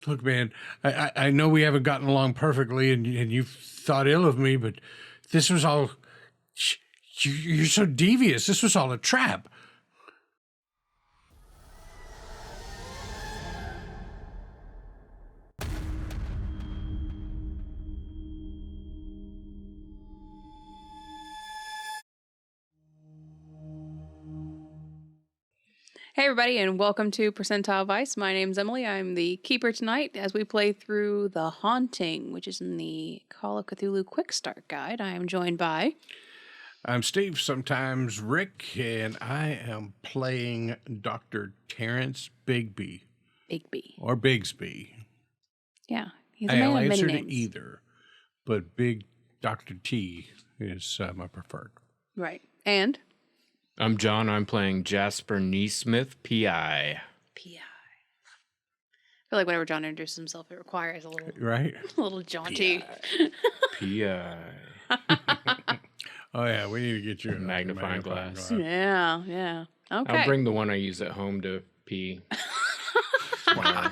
Look, man, I know we haven't gotten along perfectly, and you've thought ill of me, but this was all... You're so devious. This was all a trap. Hey everybody, and welcome to Percentile Vice. My name's Emily. I'm the keeper tonight as we play through The Haunting, which is in the Call of Cthulhu Quickstart guide. I am joined by... I'm Steve, sometimes Rick, and I am playing Dr. Terrence Bigby. Bigby. Or Bigsby. Yeah, he's a man of many answer names. to either, but Big Dr. T is my preferred. Right. And? I'm John. I'm playing Jasper Neesmith, P.I. P.I. I feel like whenever John introduces himself, it requires a little... Right? A little jaunty. P.I. Oh, yeah, we need to get you a magnifying glass. Yeah. Okay. I'll bring the one I use at home to pee. Wow.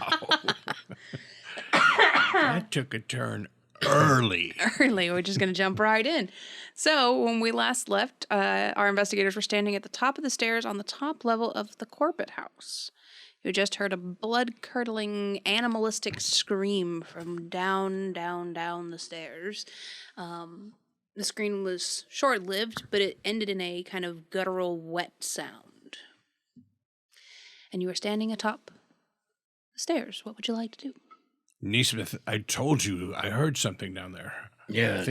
That took a turn early. We're just going to jump right in. So when we last left, our investigators were standing at the top of the stairs on the top level of the Corbett house. You just heard a blood-curdling, animalistic scream from down the stairs. The scream was short-lived, but it ended in a kind of guttural, wet sound. And you were standing atop the stairs. What would you like to do? Neesmith, I told you I heard something down there. Yeah.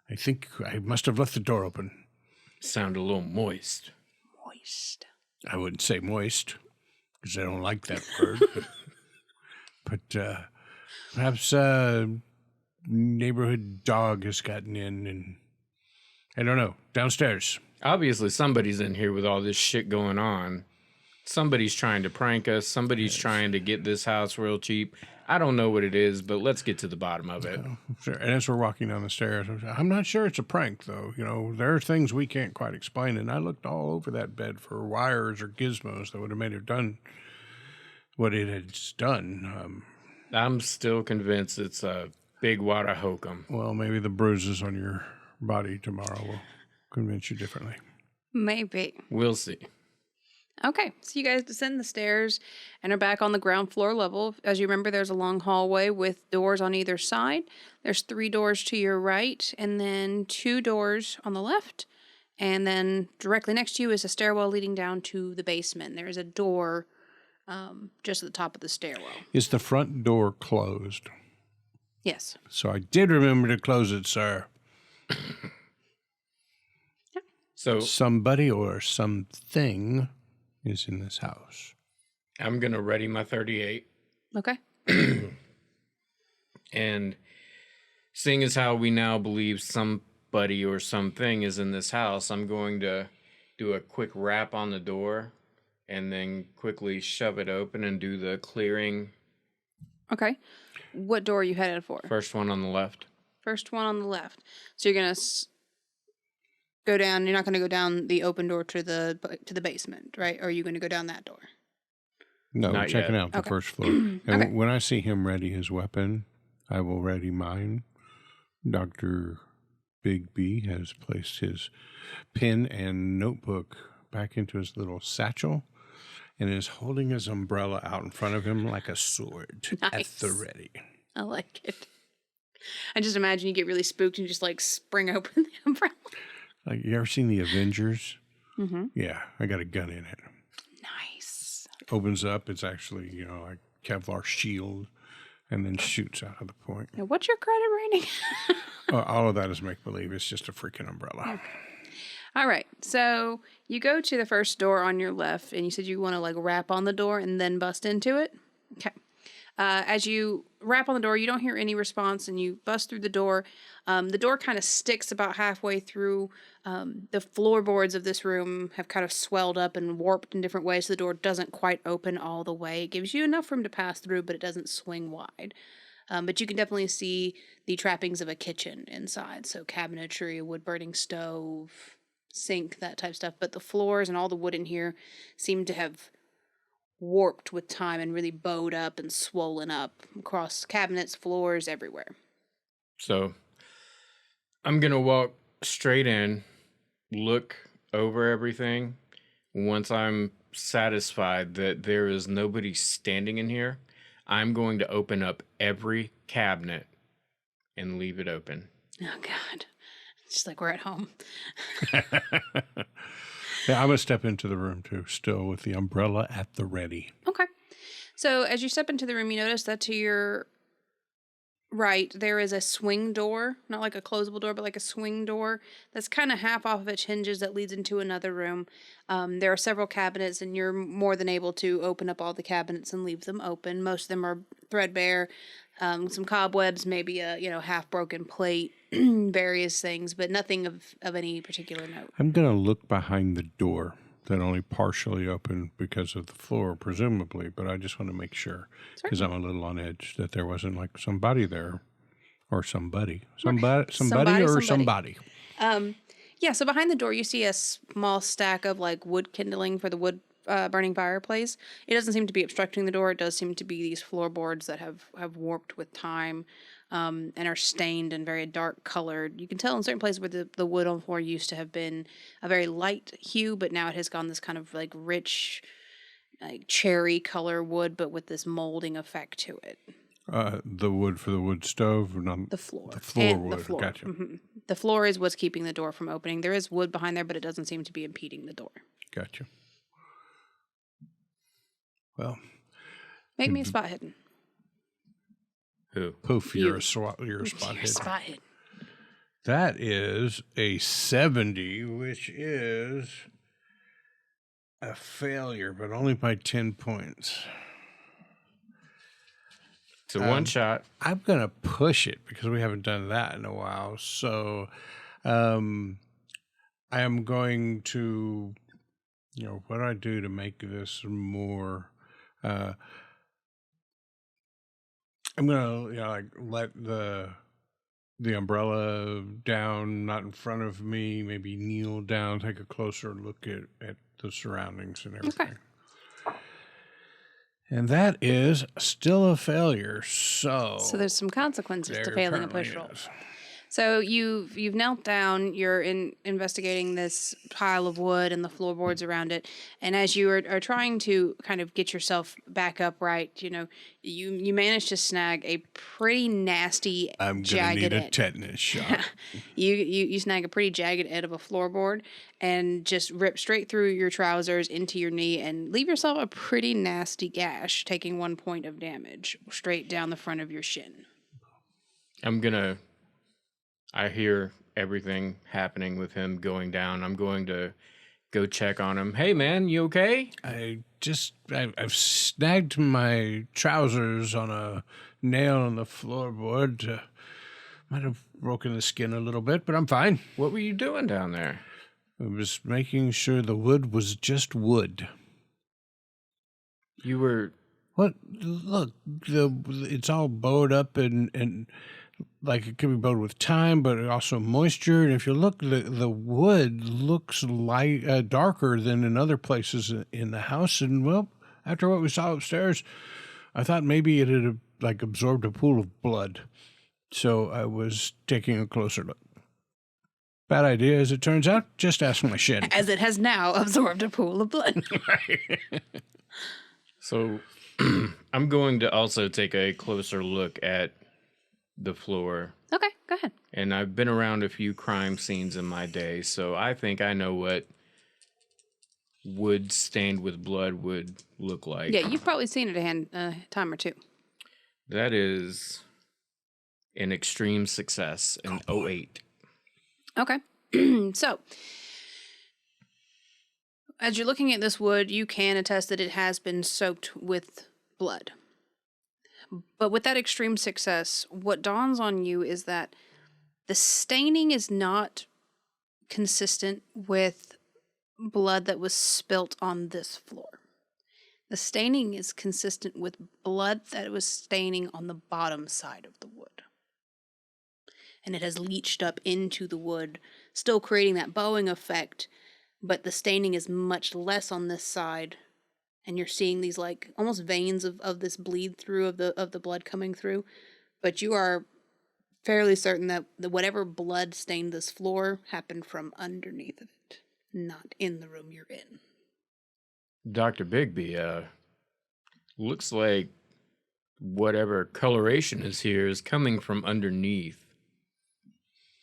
I think I must have left the door open. Sound a little moist. Moist. I wouldn't say moist, because I don't like that word. but perhaps neighborhood dog has gotten in, and I don't know, downstairs. Obviously, somebody's in here with all this shit going on. Somebody's trying to prank us. Somebody's trying to get this house real cheap. I don't know what it is, but let's get to the bottom of it. Sure. And as we're walking down the stairs, I'm not sure it's a prank, though. You know, there are things we can't quite explain, and I looked all over that bed for wires or gizmos that would have made it done what it had done. I'm still convinced it's a big water hokum. Well, maybe the bruises on your body tomorrow will convince you differently. Maybe. We'll see. Okay, so you guys descend the stairs and are back on the ground floor level. As you remember, there's a long hallway with doors on either side. There's 3 doors to your right, and then 2 doors on the left. And then directly next to you is a stairwell leading down to the basement. There is a door just at the top of the stairwell. Is the front door closed? Yes. So I did remember to close it, sir. So Somebody or something is in this house. I'm going to ready my 38. Okay. And seeing as how we now believe somebody or something is in this house, I'm going to do a quick rap on the door and then quickly shove it open and do the clearing. Okay. What door are you headed for? First one on the left. First one on the left. So you're going to go down. You're not going to go down the open door to the basement, right? Or are you going to go down that door? No, Not checking yet. out the Okay. first floor. And Okay. when I see him ready his weapon, I will ready mine. Dr. Bigby has placed his pen and notebook back into his little satchel and is holding his umbrella out in front of him like a sword at Nice. the ready. I like it. I just imagine you get really spooked and just like spring open the umbrella. Like, you ever seen The Avengers? Mm-hmm. Yeah, I got a gun in it. Nice. Opens up, it's actually, like Kevlar shield, and then shoots out of the point. Now, what's your credit rating? All of that is make-believe. It's just a freaking umbrella. Okay. All right. So you go to the first door on your left, and you said you want to like rap on the door and then bust into it. Okay. As you rap on the door, you don't hear any response, and you bust through the door. The door kind of sticks about halfway through. The floorboards of this room have kind of swelled up and warped in different ways, so the door doesn't quite open all the way. It gives you enough room to pass through, but it doesn't swing wide. But you can definitely see the trappings of a kitchen inside, so cabinetry, a wood-burning stove, sink, that type of stuff. But the floors and all the wood in here seem to have warped with time and really bowed up and swollen up across cabinets, floors, everywhere. So I'm going to walk straight in, look over everything. Once I'm satisfied that there is nobody standing in here, I'm going to open up every cabinet and leave it open. Oh, God. It's just like we're at home. Yeah, I'm going to step into the room too, still with the umbrella at the ready. Okay. So as you step into the room, you notice that to your right, there is a swing door, not like a closable door, but like a swing door that's kind of half off of its hinges that leads into another room. There are several cabinets, and you're more than able to open up all the cabinets and leave them open. Most of them are threadbare, some cobwebs, maybe a half broken plate, various things, but nothing of any particular note. I'm going to look behind the door that only partially opened because of the floor, presumably, but I just want to make sure, because I'm a little on edge, that there wasn't like somebody there, or somebody. Yeah, so behind the door, you see a small stack of like wood kindling for the wood burning fireplace. It doesn't seem to be obstructing the door. It does seem to be these floorboards that have warped with time and are stained and very dark colored. You can tell in certain places where the wood on the floor used to have been a very light hue, but now it has gone this kind of like rich, like cherry color wood, but with this molding effect to it. The wood for the wood stove? Not the floor. The floor and wood. The floor. Gotcha. Mm-hmm. The floor is what's keeping the door from opening. There is wood behind there, but it doesn't seem to be impeding the door. Gotcha. Well. Make me a spot hidden. Who? Poof, you're a spot hidden. Spot hidden. That is a 70, which is a failure, but only by 10 points. It's a one shot. I'm going to push it because we haven't done that in a while. So I am going to, what do I do to make this more... I'm gonna let the umbrella down, not in front of me. Maybe kneel down, take a closer look at the surroundings and everything. Okay. And that is still a failure. So there's some consequences to failing a push roll. So you've knelt down, you're investigating this pile of wood and the floorboards around it, and as you are trying to kind of get yourself back upright, you manage to snag a pretty nasty, jagged need a edge. tetanus shot. You snag a pretty jagged edge of a floorboard and just rip straight through your trousers into your knee and leave yourself a pretty nasty gash, taking 1 point of damage straight down the front of your shin. I hear everything happening with him going down. I'm going to go check on him. Hey, man, you okay? I've snagged my trousers on a nail on the floorboard. Might have broken the skin a little bit, but I'm fine. What were you doing down there? I was making sure the wood was just wood. You were... What? Look, it's all bowed up and like it could be bowed with time, but also moisture. And if you look, the wood looks darker than in other places in the house. And well, after what we saw upstairs, I thought maybe it had absorbed a pool of blood. So I was taking a closer look. Bad idea, as it turns out. Just ask my shin. As it has now absorbed a pool of blood. So I'm going to also take a closer look at the floor. Okay, go ahead. And I've been around a few crime scenes in my day, so I think I know what wood stained with blood would look like. Yeah, you've probably seen it a time or two. That is an extreme success in 08. Okay. So, as you're looking at this wood, you can attest that it has been soaked with blood. But with that extreme success, what dawns on you is that the staining is not consistent with blood that was spilt on this floor. The staining is consistent with blood that was staining on the bottom side of the wood. And it has leached up into the wood, still creating that bowing effect, but the staining is much less on this side and you're seeing these like almost veins of this bleed through of the blood coming through, but you are fairly certain that whatever blood stained this floor happened from underneath of it, not in the room you're in. Dr. Bigby, looks like whatever coloration is here is coming from underneath.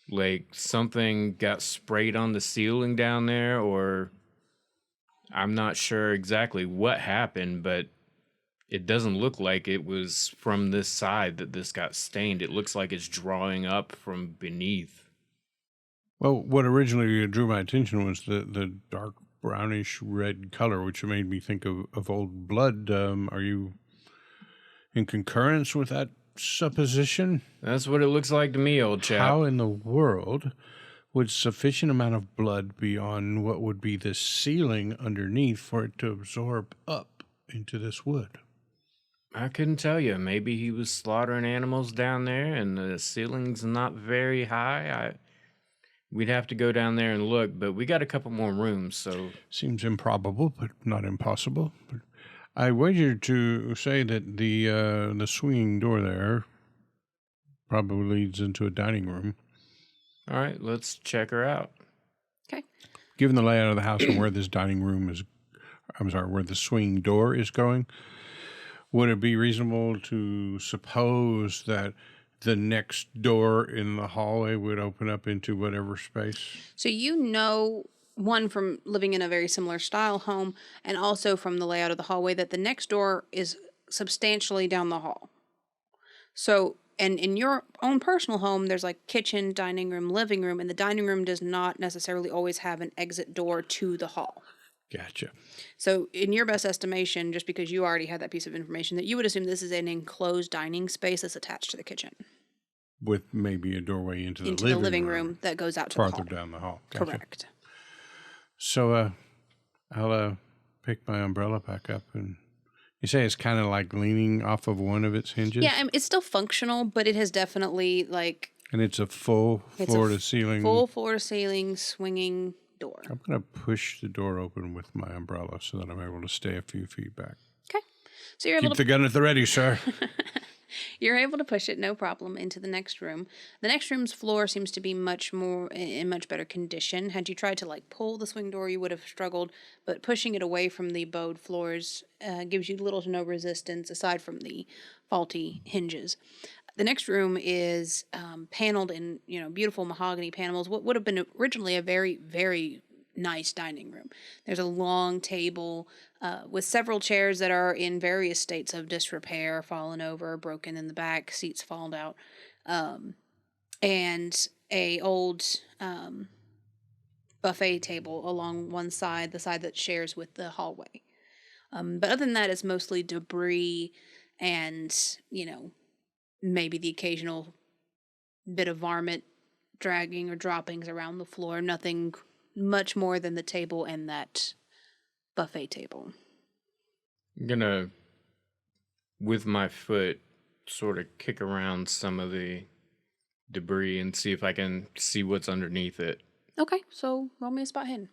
Like something got sprayed on the ceiling down there, or I'm not sure exactly what happened, but it doesn't look like it was from this side that this got stained. It looks like it's drawing up from beneath. Well, what originally drew my attention was the dark brownish red color, which made me think of old blood. Are you in concurrence with that supposition? That's what it looks like to me, old chap. How in the world would sufficient amount of blood be on what would be the ceiling underneath for it to absorb up into this wood? I couldn't tell you. Maybe he was slaughtering animals down there and the ceiling's not very high. We'd have to go down there and look, but we got a couple more rooms, so... Seems improbable, but not impossible. But I wager to say that the swinging door there probably leads into a dining room. All right, let's check her out. Okay. Given the layout of the house and where this where the swinging door is going, would it be reasonable to suppose that the next door in the hallway would open up into whatever space? So you know, one, from living in a very similar style home, and also from the layout of the hallway, that the next door is substantially down the hall. So, and in your own personal home, there's like kitchen, dining room, living room, and the dining room does not necessarily always have an exit door to the hall. Gotcha. So in your best estimation, just because you already had that piece of information, that you would assume this is an enclosed dining space that's attached to the kitchen. With maybe a doorway into the living room that goes out to the hall. Farther down the hall. Gotcha. Correct. So I'll pick my umbrella back up, and you say it's kind of like leaning off of one of its hinges? Yeah, it's still functional, but it has definitely like... And it's a full floor-to-ceiling... Full floor-to-ceiling swinging door. I'm going to push the door open with my umbrella so that I'm able to stay a few feet back. Okay. So you're able Keep the gun at the ready, sir. You're able to push it, no problem, into the next room. The next room's floor seems to be in much better condition. Had you tried to like pull the swing door, you would have struggled, but pushing it away from the bowed floors gives you little to no resistance aside from the faulty hinges. The next room is paneled in, beautiful mahogany panels. What would have been originally a very, very nice dining room. There's a long table with several chairs that are in various states of disrepair, fallen over, broken in the back, seats fallen out, and a old buffet table along one side, the side that shares with the hallway. But other than that, it's mostly debris and, maybe the occasional bit of varmint dragging or droppings around the floor. Nothing much more than the table and that buffet table. I'm gonna, with my foot, sort of kick around some of the debris and see if I can see what's underneath it. Okay, so roll me a spot hidden.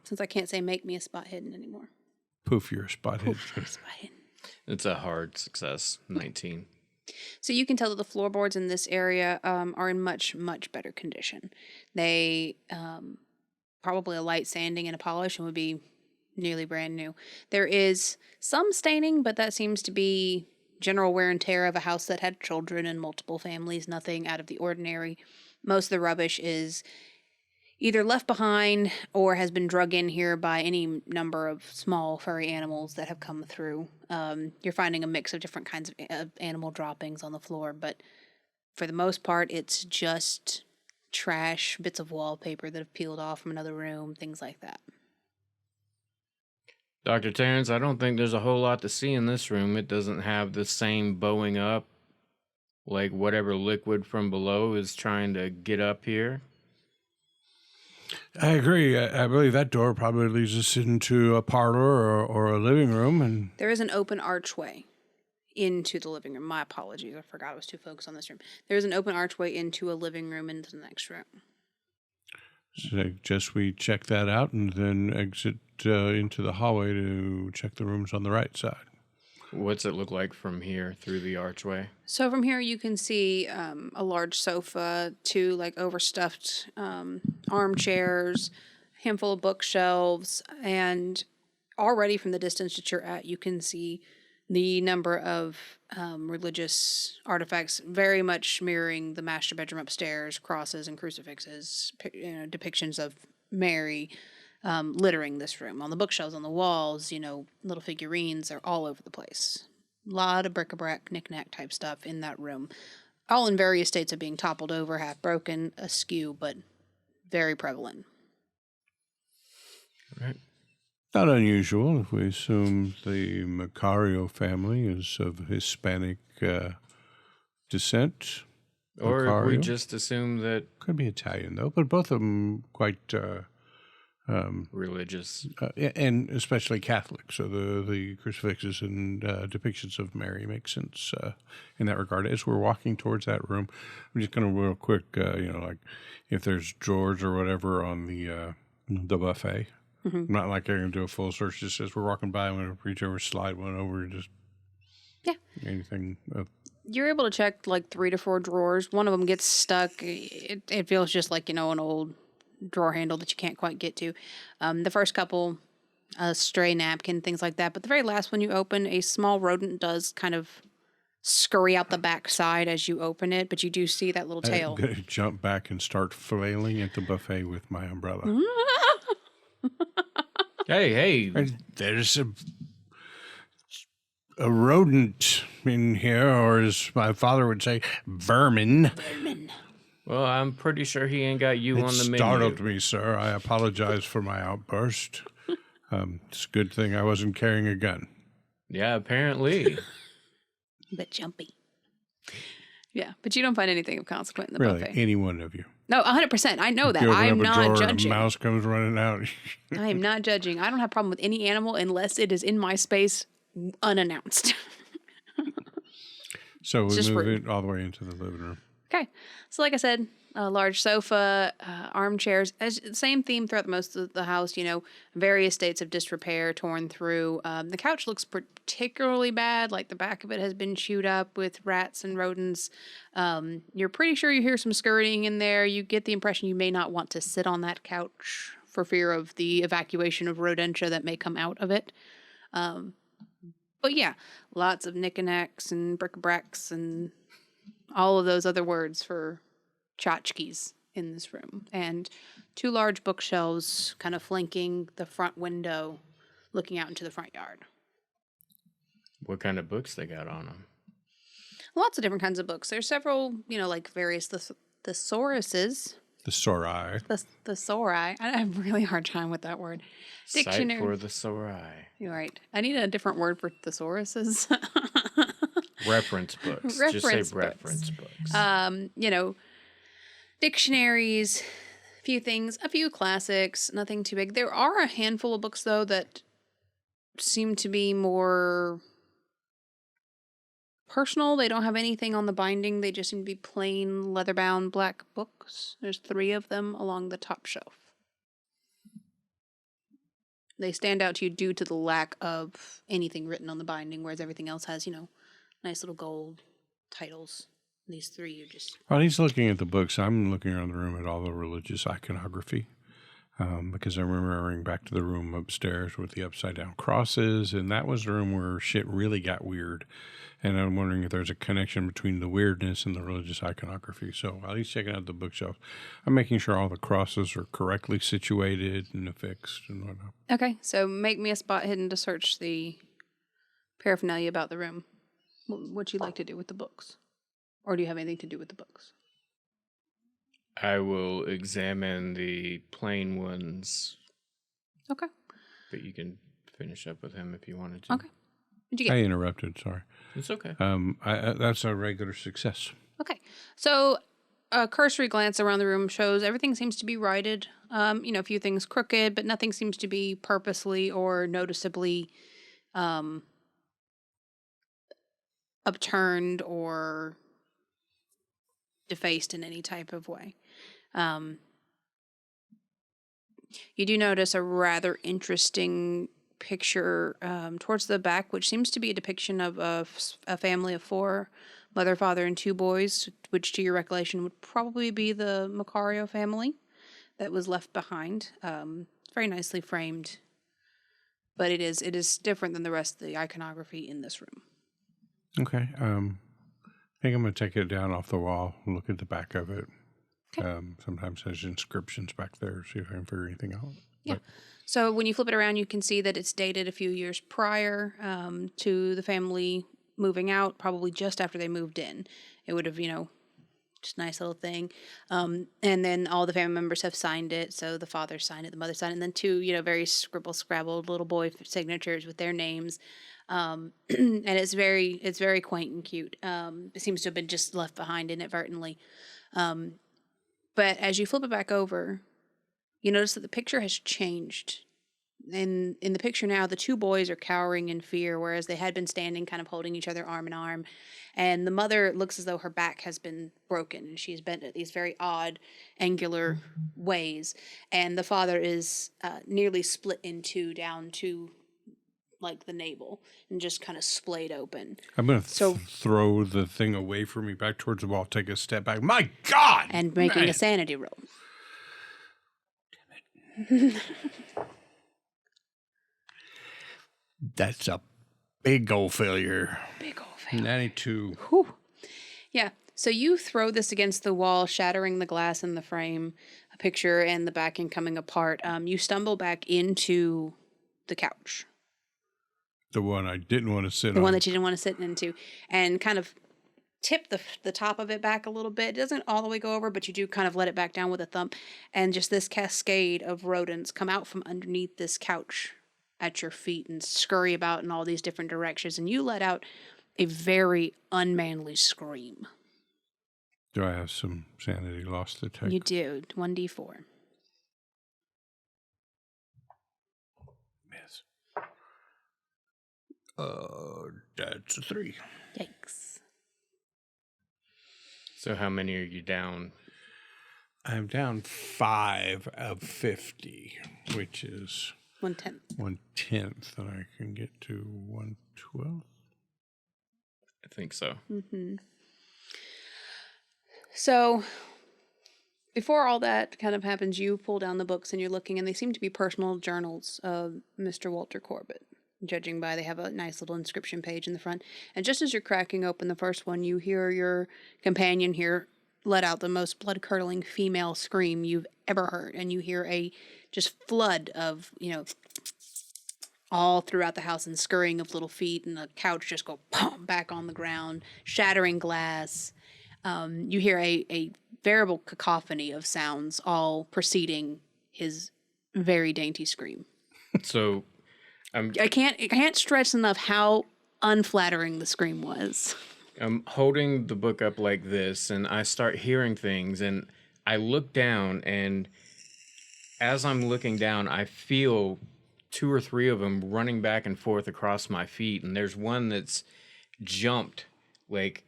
Since I can't say make me a spot hidden anymore. Poof, you're a spot hidden. Poof, you're a spot hidden. It's a hard success, 19. So you can tell that the floorboards in this area are in much, much better condition. They probably a light sanding and a polish and would be nearly brand new. There is some staining, but that seems to be general wear and tear of a house that had children and multiple families, nothing out of the ordinary. Most of the rubbish is either left behind or has been drug in here by any number of small furry animals that have come through. You're finding a mix of different kinds of animal droppings on the floor, but for the most part, it's just trash, bits of wallpaper that have peeled off from another room, things like that. Dr. Terrence, I don't think there's a whole lot to see in this room. It doesn't have the same bowing up, like whatever liquid from below is trying to get up here. I agree. I believe that door probably leads us into a parlor or a living room. And there is an open archway into the living room. My apologies. I forgot I was too focused on this room. There is an open archway into a living room into the next room. Suggest we check that out and then exit into the hallway to check the rooms on the right side. What's it look like from here through the archway? So from here you can see a large sofa, two like overstuffed armchairs, handful of bookshelves, and already from the distance that you're at, you can see the number of religious artifacts very much mirroring the master bedroom upstairs, crosses and crucifixes, depictions of Mary littering this room. On the bookshelves, on the walls, little figurines are all over the place. A lot of bric-a-brac, knick-knack type stuff in that room. All in various states of being toppled over, half broken, askew, but very prevalent. All right. Not unusual if we assume the Macario family is of Hispanic descent. Or if we Macario. just assume that... Could be Italian, though, but both of them quite... religious. And especially Catholic. So the crucifixes and depictions of Mary make sense in that regard. As we're walking towards that room, I'm just going to real quick, like if there's drawers or whatever on the buffet. Mm-hmm. Not like I'm going to do a full search. Just as we're walking by, I'm going to reach over, slide one over, and just anything. You're able to check like 3 to 4 drawers. One of them gets stuck. It feels just like, an old drawer handle that you can't quite get to. The first couple, a stray napkin, things like that. But the very last one you open, a small rodent does kind of scurry out the back side as you open it, but you do see that little tail. I'm going to jump back and start flailing at the buffet with my umbrella. Hey. There's a rodent in here, or as my father would say, vermin. Well, I'm pretty sure he ain't got you on the menu. It startled me, sir. I apologize for my outburst. It's a good thing I wasn't carrying a gun. Yeah, apparently. But jumpy. Yeah, but you don't find anything of consequence in the Really, buffet. any one of you. No, 100%. I know that. You open I'm up a not drawer judging. And a mouse comes running out. I am not judging. I don't have a problem with any animal unless it is in my space unannounced. So we just move rude. it all the way into the living room. Okay. So like I said, a large sofa, armchairs, same theme throughout most of the house, various states of disrepair, torn through. The couch looks particularly bad, like the back of it has been chewed up with rats and rodents. You're pretty sure you hear some scurrying in there. You get the impression you may not want to sit on that couch for fear of the evacuation of rodentia that may come out of it. But yeah, lots of knickknacks and bric-a-bracs and all of those other words for tchotchkes in this room. And 2 large bookshelves kind of flanking the front window, looking out into the front yard. What kind of books they got on them? Lots of different kinds of books. There's several, like various thesauruses. Thesauri. Thesauri. I have a really hard time with that word. Dictionary. Cite for thesauri. You're right. I need a different word for thesauruses. Reference books. Just say reference books. Dictionaries, a few classics, nothing too big. There are a handful of books, though, that seem to be more personal. They don't have anything on the binding. They just seem to be plain leather-bound black books. There's 3 of them along the top shelf. They stand out to you due to the lack of anything written on the binding, whereas everything else has, nice little gold titles. These 3 are just... While he's looking at the books, I'm looking around the room at all the religious iconography. Because I'm remembering back to the room upstairs with the upside-down crosses, and that was the room where shit really got weird. And I'm wondering if there's a connection between the weirdness and the religious iconography. So while he's checking out the bookshelf, I'm making sure all the crosses are correctly situated and affixed and whatnot. Okay, so make me a spot hidden to search the paraphernalia about the room. What'd you like to do with the books? Or do you have anything to do with the books? I will examine the plain ones. Okay. But you can finish up with him if you wanted to. Okay. What'd you get? I interrupted, sorry. It's okay. That's a regular success. Okay. So a cursory glance around the room shows everything seems to be righted. A few things crooked, but nothing seems to be purposely or noticeably upturned or defaced in any type of way. You do notice a rather interesting picture towards the back, which seems to be a depiction of a family of 4, mother, father, and 2 boys, which to your recollection would probably be the Macario family that was left behind. Very nicely framed, but it is different than the rest of the iconography in this room. Okay. I think I'm going to take it down off the wall and look at the back of it. Okay. Sometimes there's inscriptions back there, see if I can figure anything out. Yeah. So when you flip it around, you can see that it's dated a few years prior to the family moving out, probably just after they moved in. It would have, just a nice little thing. And then all the family members have signed it. So the father signed it, the mother signed it, and then 2, very scrabbled little boy signatures with their names. And it's very quaint and cute. It seems to have been just left behind inadvertently. But as you flip it back over, you notice that the picture has changed. In the picture now, the 2 boys are cowering in fear, whereas they had been standing kind of holding each other arm in arm. And the mother looks as though her back has been broken, and she's bent at these very odd, angular ways. And the father is nearly split in 2 down to like the navel and just kind of splayed open. I'm going to throw the thing away from me back towards the wall, take a step back. My God! And making a sanity roll. Damn it. That's a big old failure. Big old failure. 92. Whew. Yeah. So you throw this against the wall, shattering the glass in the frame, a picture, and the backing coming apart. You stumble back into the couch. The one I didn't want to sit on. The one that you didn't want to sit into. And kind of tip the top of it back a little bit. It doesn't all the way go over, but you do kind of let it back down with a thump. And just this cascade of rodents come out from underneath this couch at your feet and scurry about in all these different directions. And you let out a very unmanly scream. Do I have some sanity loss to take? You do. 1d4. Miss. That's a 3. Yikes. So how many are you down? I'm down 5 of 50, which is 1/10. 1/10, and I can get to 1/12. I think so. Mm-hmm. So before all that kind of happens, you pull down the books and you're looking, and they seem to be personal journals of Mr. Walter Corbett. Judging by, they have a nice little inscription page in the front. And just as you're cracking open the first one, you hear your companion here let out the most blood-curdling female scream you've ever heard. And you hear a just flood of, all throughout the house and scurrying of little feet, and the couch just go pom back on the ground, shattering glass. You hear a veritable cacophony of sounds all preceding his very dainty scream. So I can't stress enough how unflattering the scream was. I'm holding the book up like this, and I start hearing things, and I look down, and as I'm looking down, I feel 2 or 3 of them running back and forth across my feet, and there's one that's jumped like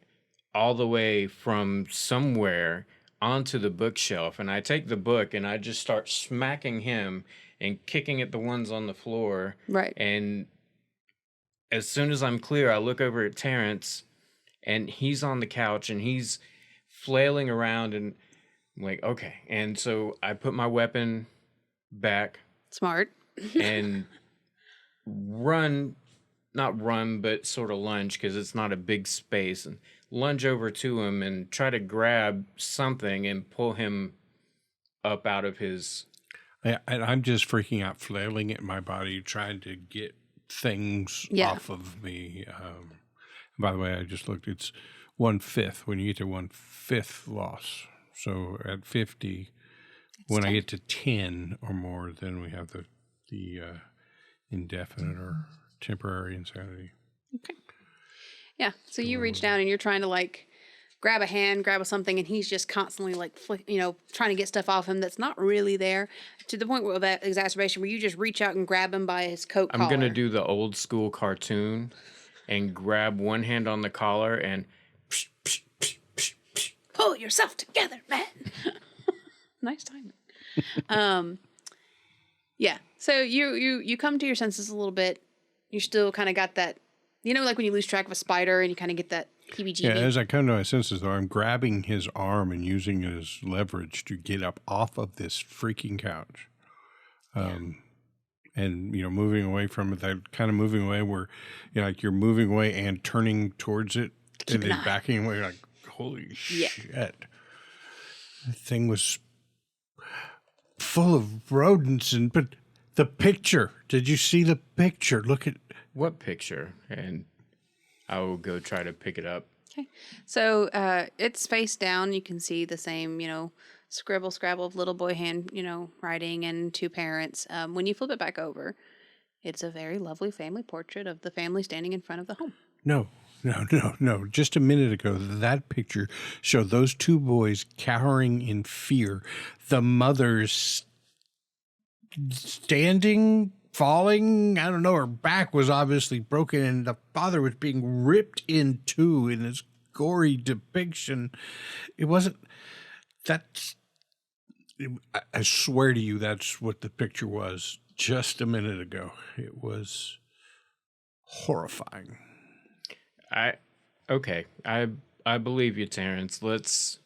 all the way from somewhere onto the bookshelf, and I take the book and I just start smacking him and kicking at the ones on the floor. Right. And as soon as I'm clear, I look over at Terrence, and he's on the couch and he's flailing around, and I'm like, okay. And so I put my weapon back. Smart. And not run, but sort of lunge, because it's not a big space, and lunge over to him and try to grab something and pull him up out of his... I'm just freaking out, flailing at my body, trying to get things off of me. By the way, I just looked. It's 1/5 when you get to 1/5 loss. So at 50, when 10. I get to 10 or more, then we have the indefinite or temporary insanity. Okay. Yeah. So you reach down and you're trying to grab a hand, grab something, and he's just constantly trying to get stuff off him that's not really there, to the point of that exacerbation where you just reach out and grab him by his coat collar. I'm going to do the old school cartoon and grab one hand on the collar and pull yourself together, man. Nice timing. Yeah. So you come to your senses a little bit. You're still kind of got that, like when you lose track of a spider and you kind of get that heebie-jeebie. Yeah, as I come to my senses, though, I'm grabbing his arm and using it as leverage to get up off of this freaking couch. And, moving away from it, that kind of moving away where, like you're moving away and turning towards it and then backing away, like, holy shit. The thing was full of rodents, but the picture, did you see the picture? Look at... What picture? And I will go try to pick it up. Okay. So it's face down. You can see the same, scribble, scrabble of little boy hand, writing and two parents. When you flip it back over, it's a very lovely family portrait of the family standing in front of the home. No. Just a minute ago, that picture showed those two boys cowering in fear. The mother's standing, falling, I don't know, her back was obviously broken, and the father was being ripped in two in this gory depiction. It wasn't... I swear to you, that's what the picture was just a minute ago. It was horrifying. Okay. I believe you, Terrence. Let's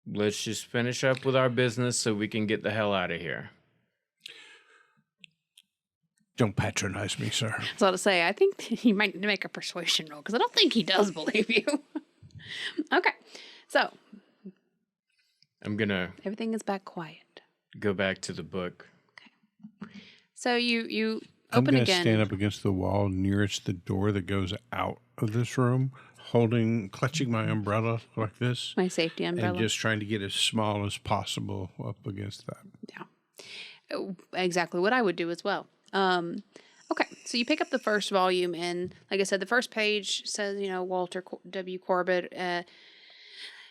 just finish up with our business so we can get the hell out of here. Don't patronize me, sir. That's all to say. I think you might make a persuasion roll because I don't think he does believe you. Okay. So everything is back quiet. Go back to the book. Okay. So you I'm open going to again. stand up against the wall nearest the door that goes out of this room, clutching my umbrella like this. My safety umbrella. And just trying to get as small as possible up against that. Yeah. Exactly what I would do as well. Okay, so you pick up the first volume, and like I said, the first page says, Walter W. Corbett, and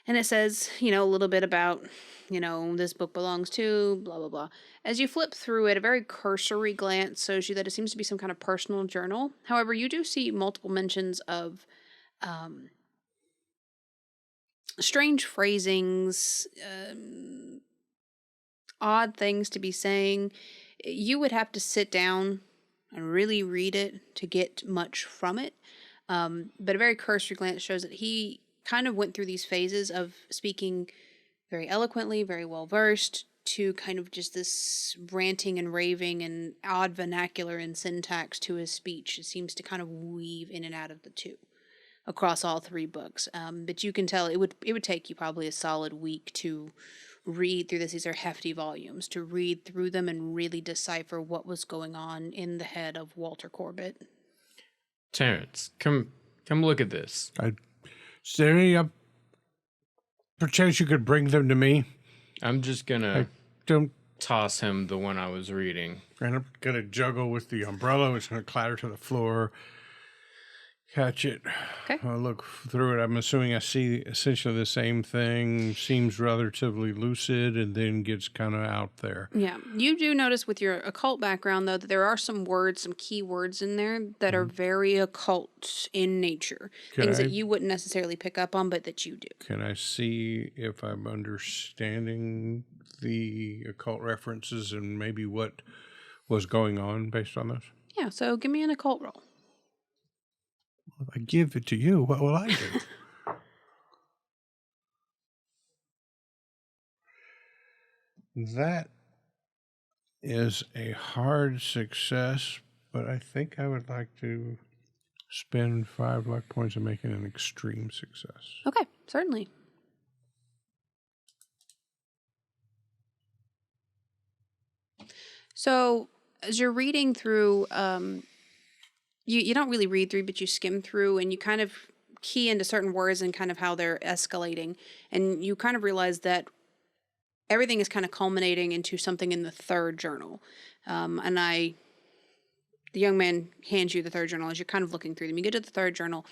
it says, a little bit about, this book belongs to, blah, blah, blah. As you flip through it, a very cursory glance shows you that it seems to be some kind of personal journal. However, you do see multiple mentions of strange phrasings, odd things to be saying. You would have to sit down and really read it to get much from it. But a very cursory glance shows that he kind of went through these phases of speaking very eloquently, very well versed, to kind of just this ranting and raving and odd vernacular and syntax to his speech. It seems to kind of weave in and out of the two across all three books. But you can tell it would take you probably a solid week to read through this. These are hefty volumes, to read through them and really decipher what was going on in the head of Walter Corbett. Terrence, come look at this. Is there any perchance you could bring them to me? I'm just gonna toss him the one I was reading. And I'm gonna juggle with the umbrella. It's gonna clatter to the floor. Catch it. Okay. I'll look through it. I'm assuming I see essentially the same thing. Seems relatively lucid and then gets kind of out there. Yeah. You do notice with your occult background, though, that there are some words, some key words in there that are very occult in nature. Things that you wouldn't necessarily pick up on, but that you do. Can I see if I'm understanding the occult references and maybe what was going on based on this? Yeah. So give me an occult roll. If I give it to you, what will I do? That is a hard success, but I think I would like to spend 5 luck points and make it an extreme success. Okay, certainly. So as you're reading through, you don't really read through, but you skim through and you kind of key into certain words and kind of how they're escalating. And you kind of realize that everything is kind of culminating into something in the third journal. The young man hands you the third journal as you're kind of looking through them. You get to the third journal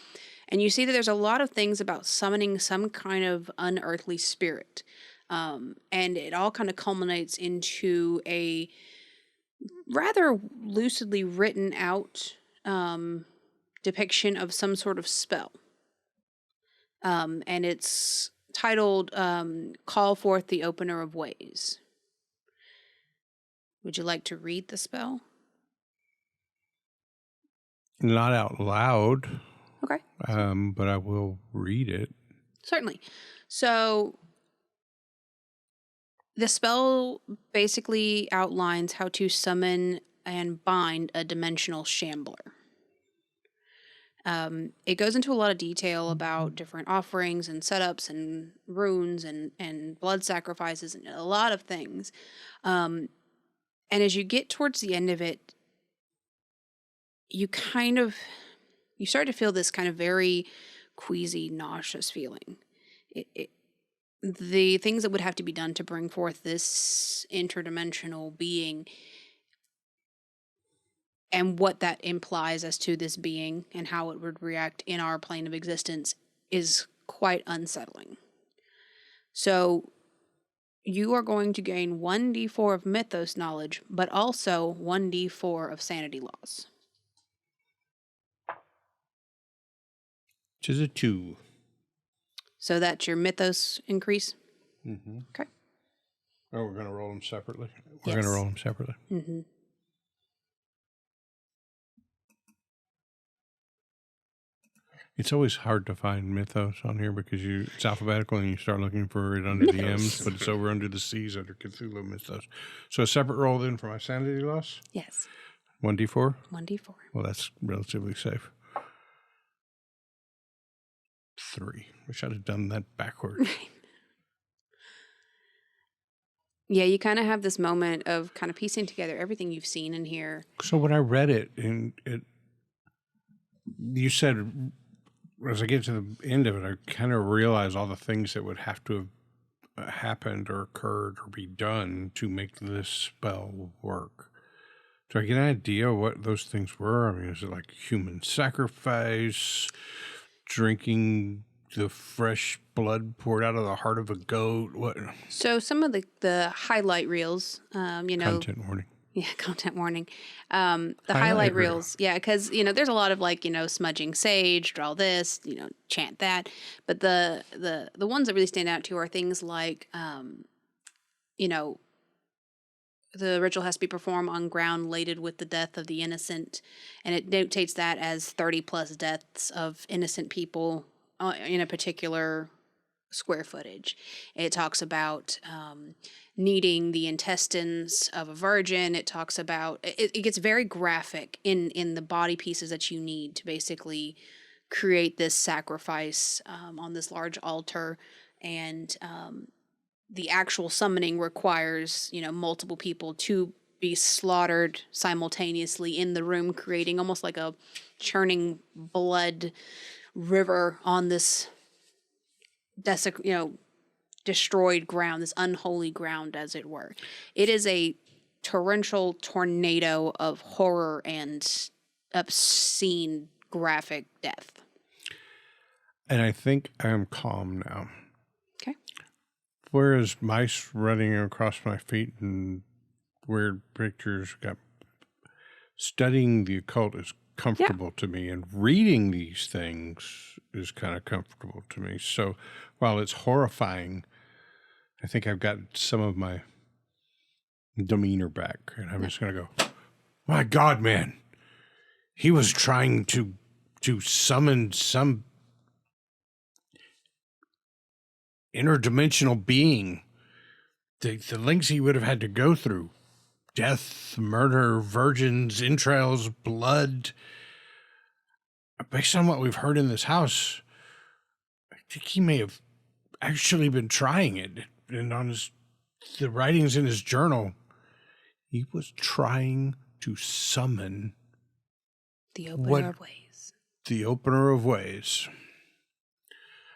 and you see that there's a lot of things about summoning some kind of unearthly spirit. And it all kind of culminates into a rather lucidly written out depiction of some sort of spell. And it's titled Call Forth the Opener of Ways. Would you like to read the spell? Not out loud. Okay. But I will read it. Certainly. So the spell basically outlines how to summon and bind a dimensional shambler. It goes into a lot of detail about different offerings and setups and runes and blood sacrifices and a lot of things. And as you get towards the end of it, you start to feel this kind of very queasy, nauseous feeling. The things that would have to be done to bring forth this interdimensional being and what that implies as to this being and how it would react in our plane of existence is quite unsettling. So you are going to gain 1d4 of mythos knowledge, but also 1d4 of sanity loss. Which is a 2. So that's your mythos increase? Mm-hmm. Okay. Oh, we're going to roll them separately? We're Yes. going to roll them separately. Mm-hmm. It's always hard to find mythos on here because it's alphabetical and you start looking for it under the M's, but it's over under the C's under Cthulhu mythos. So a separate roll then for my sanity loss? Yes. 1d4? 1d4. Well, that's relatively safe. 3. Wish I'd have done that backwards. Yeah, you kind of have this moment of kind of piecing together everything you've seen in here. So when I read it, and you said, as I get to the end of it, I kind of realized all the things that would have to have happened or occurred or be done to make this spell work. Do I get an idea of what those things were? I mean, is it like human sacrifice, drinking the fresh blood poured out of the heart of a goat? What? So some of the highlight reels, Content warning. Yeah, content warning. The highlight reel. reels, yeah, because there's a lot of smudging sage, draw this, chant that. But the ones that really stand out to you are things like, the ritual has to be performed on ground laded with the death of the innocent, and it notates that as 30 plus deaths of innocent people in a particular square footage. It talks about kneading the intestines of a virgin. It talks about it gets very graphic in the body pieces that you need to basically create this sacrifice on this large altar. And the actual summoning requires multiple people to be slaughtered simultaneously in the room, creating almost like a churning blood river on this destroyed ground, this unholy ground, as it were. It is a torrential tornado of horror and obscene graphic death. And I think I'm calm now. Okay. Whereas mice running across my feet and weird pictures, studying the occult is comfortable to me, and reading these things is kind of comfortable to me. So while it's horrifying, I think I've got some of my demeanor back, and I'm just going to go, my God, man, he was trying to summon some interdimensional being. The lengths he would have had to go through. Death, murder, virgins, entrails, blood. Based on what we've heard in this house, I think he may have actually been trying it. And on the writings in his journal, he was trying to summon the opener of ways. The opener of ways.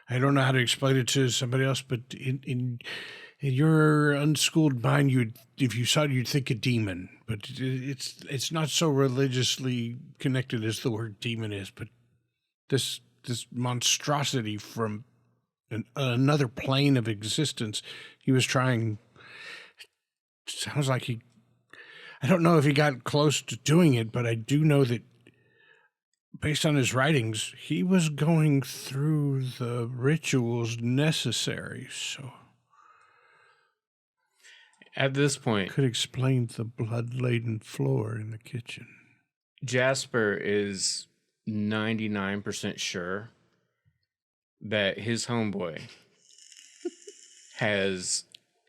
I don't know how to explain it to somebody else, but in your unschooled mind, if you saw it, you'd think a demon. But it's not so religiously connected as the word demon is. But this monstrosity from another plane of existence, he was trying. Sounds like I don't know if he got close to doing it, but I do know that based on his writings, he was going through the rituals necessary. So, At this point, Could explain the blood-laden floor in the kitchen. Jasper is 99% sure that his homeboy has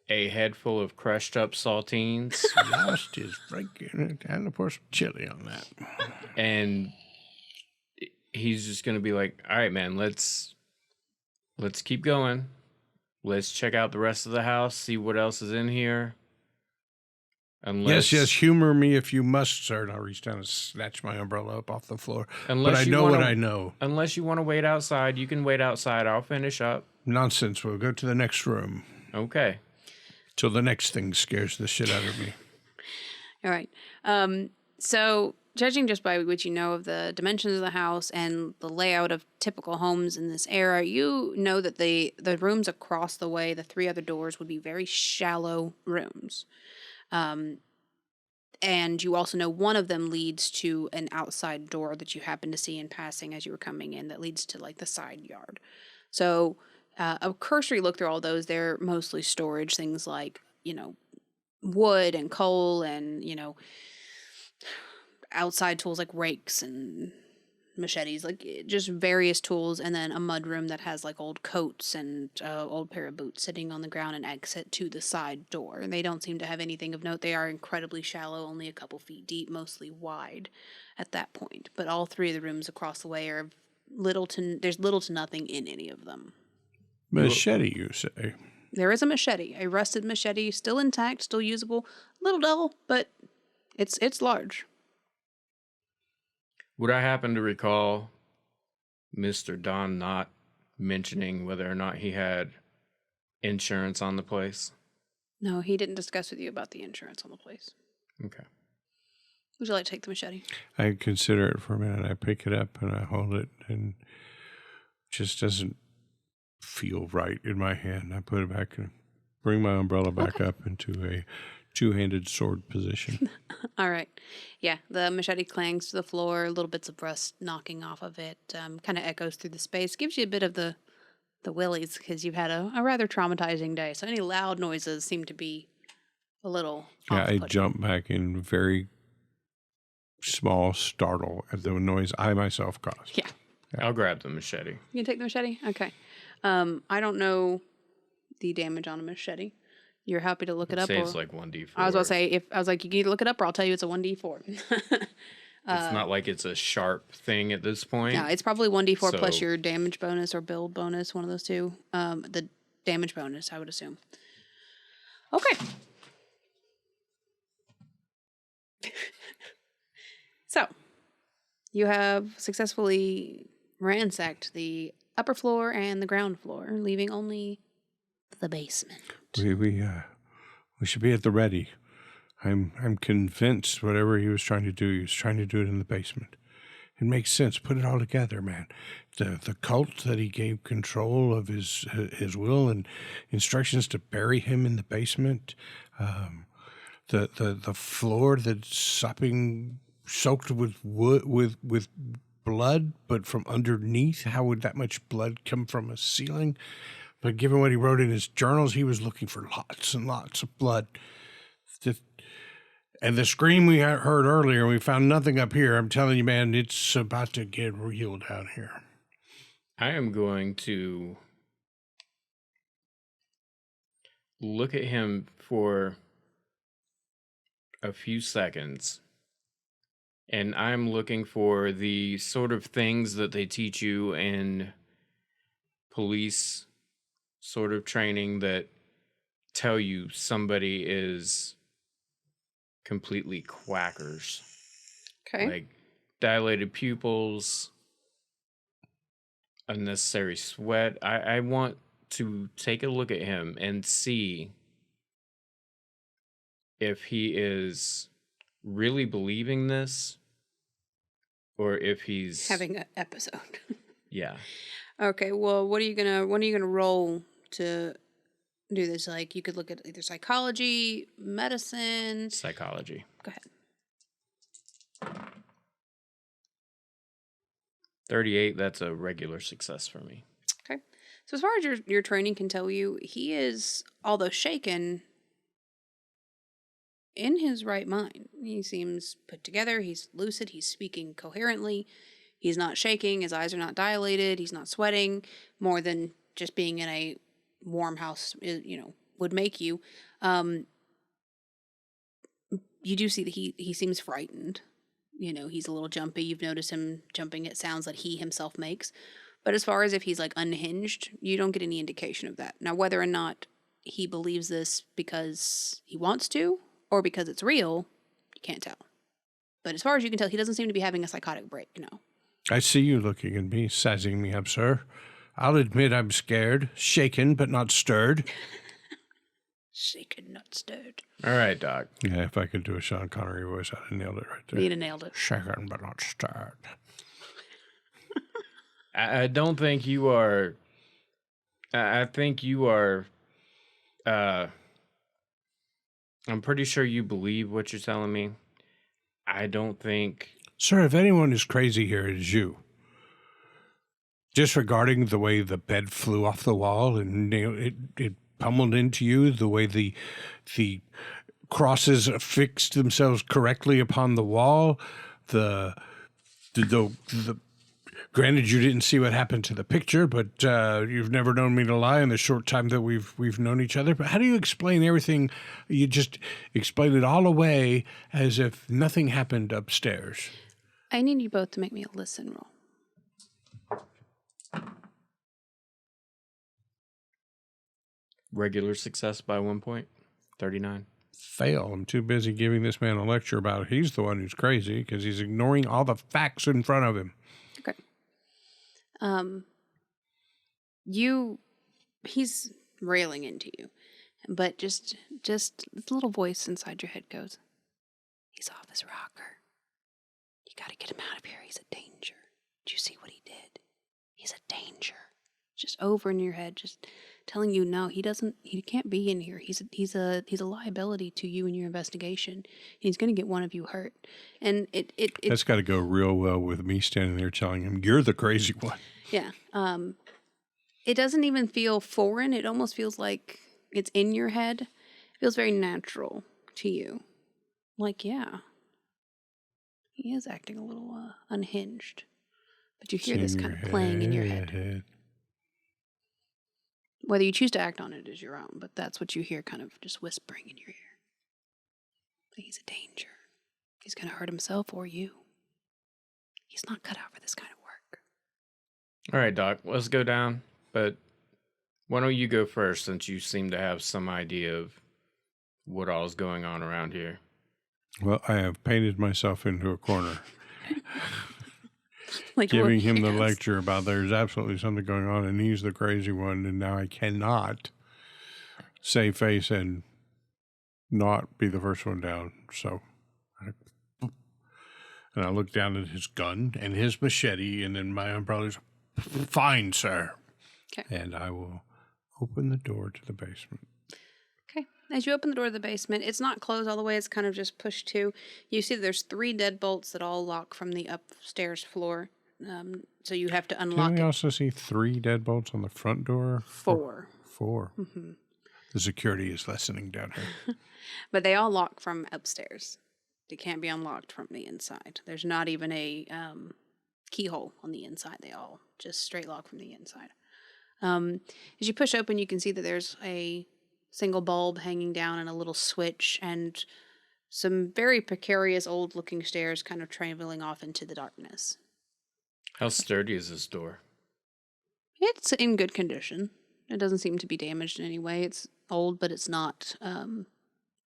a head full of crushed up saltines. Lost his freaking and pour some chili on that. And he's just gonna be like, all right, man, let's keep going. Let's check out the rest of the house, see what else is in here. Yes, humor me if you must, sir. And I'll reach down and snatch my umbrella up off the floor. Unless but I you know wanna- what I know. Unless you want to wait outside, you can wait outside. I'll finish up. Nonsense. We'll go to the next room. Okay. Till the next thing scares the shit out of me. All right. So, judging just by what you know of the dimensions of the house and the layout of typical homes in this era, you know that the rooms across the way, the 3 other doors, would be very shallow rooms. And you also know one of them leads to an outside door that you happen to see in passing as you were coming in that leads to like the side yard. So a cursory look through all those, they're mostly storage, things like, wood and coal and, outside tools like rakes and machetes, like just various tools, and then a mud room that has like old coats and old pair of boots sitting on the ground and exit to the side door. And they don't seem to have anything of note. They are incredibly shallow, only a couple feet deep, mostly wide at that point. But all 3 of the rooms across the way are there's little to nothing in any of them. Machete, you say? There is a machete, a rusted machete, still intact, still usable, a little dull, but it's large. Would I happen to recall Mr. Don not mentioning whether or not he had insurance on the place? No, he didn't discuss with you about the insurance on the place. Okay. Would you like to take the machete? I consider it for a minute. I pick it up and I hold it, and it just doesn't feel right in my hand. I put it back and bring my umbrella back up into a 2-handed sword position. All right. Yeah, the machete clangs to the floor, little bits of rust knocking off of it, kind of echoes through the space, gives you a bit of the willies because you've had a rather traumatizing day. So any loud noises seem to be a little I jump back in very small startle at the noise I myself caused. Yeah. I'll grab the machete. You can take the machete? Okay. I don't know the damage on a machete. You're happy to look it up? Say it's like 1d4. I was about to say, you can either look it up or I'll tell you it's a 1d4. It's not like it's a sharp thing at this point. Yeah, it's probably 1d4 plus your damage bonus or build bonus, one of those two. The damage bonus, I would assume. Okay. So, you have successfully ransacked the upper floor and the ground floor, leaving only the basement. We should be at the ready. I'm convinced whatever he was trying to do, he was trying to do it in the basement. It makes sense. Put it all together, man. The cult that he gave control of his will and instructions to bury him in the basement. The floor that's soaked with wood with blood, but from underneath. How would that much blood come from a ceiling? But given what he wrote in his journals, he was looking for lots and lots of blood. And the scream we heard earlier, we found nothing up here. I'm telling you, man, it's about to get real down here. I am going to look at him for a few seconds. And I'm looking for the sort of things that they teach you in police sort of training that tell you somebody is completely quackers. Okay. Like dilated pupils, unnecessary sweat. I want to take a look at him and see if he is really believing this or if he's Having an episode. Yeah. Okay, well, when are you gonna roll to do this? Like, you could look at either psychology, medicine. Psychology. Go ahead. 38, that's a regular success for me. Okay. So as far as your training can tell you, he is, although shaken, in his right mind. He seems put together. He's lucid. He's speaking coherently. He's not shaking. His eyes are not dilated. He's not sweating more than just being in a warm house, would make you. You do see that he seems frightened. He's a little jumpy. You've noticed him jumping at sounds that he himself makes. But as far as if he's like unhinged, you don't get any indication of that. Now, whether or not he believes this because he wants to or because it's real, you can't tell. But as far as you can tell, he doesn't seem to be having a psychotic break, no. I see you looking at me, sizing me up, sir. I'll admit I'm scared, shaken, but not stirred. Shaken, not stirred. All right, Doc. Yeah, if I could do a Sean Connery voice, I'd have nailed it right there. You'd have nailed it. Shaken, but not stirred. I don't think you are... I think you are... I'm pretty sure you believe what you're telling me. I don't think... Sir, if anyone is crazy here, it is you. Disregarding the way the bed flew off the wall and it pummeled into you, the way the crosses affixed themselves correctly upon the wall, the granted you didn't see what happened to the picture, but you've never known me to lie in the short time that we've known each other. But how do you explain everything? You just explain it all away as if nothing happened upstairs. I need you both to make me a listen roll. Regular success by 1 point. 39. Fail. I'm too busy giving this man a lecture about he's the one who's crazy because he's ignoring all the facts in front of him. Okay. He's railing into you, but just this little voice inside your head goes, he's off his rocker. You got to get him out of here. He's a danger. Did you see what he did? He's a danger. Just over in your head, just telling you, no, he can't be in here. He's a liability to you and your investigation. He's going to get one of you hurt. And that's got to go real well with me standing there telling him, you're the crazy one. Yeah. It doesn't even feel foreign. It almost feels like it's in your head. It feels very natural to you. Like, yeah, he is acting a little unhinged. But you hear this kind of playing in your head. Whether you choose to act on it is your own, but that's what you hear kind of just whispering in your ear. He's a danger. He's going to hurt himself or you. He's not cut out for this kind of work. All right, Doc, let's go down. But why don't you go first, since you seem to have some idea of what all is going on around here? Well, I have painted myself into a corner. Like giving him the lecture about there's absolutely something going on and he's the crazy one, and now I cannot save face and not be the first one down. So I look down at his gun and his machete, and then my umbrella's fine, sir. Okay. And I will open the door to the basement. Okay. As you open the door to the basement, it's not closed all the way. It's kind of just pushed to. You see that there's 3 deadbolts that all lock from the upstairs floor. So you have to unlock it. Can we also see 3 deadbolts on the front door? 4. 4. Mm-hmm. The security is lessening down here. But they all lock from upstairs. They can't be unlocked from the inside. There's not even a keyhole on the inside. They all just straight lock from the inside. As you push open, you can see that there's a single bulb hanging down and a little switch and some very precarious old-looking stairs kind of traveling off into the darkness. How sturdy is this door? It's in good condition. It doesn't seem to be damaged in any way. It's old, but it's not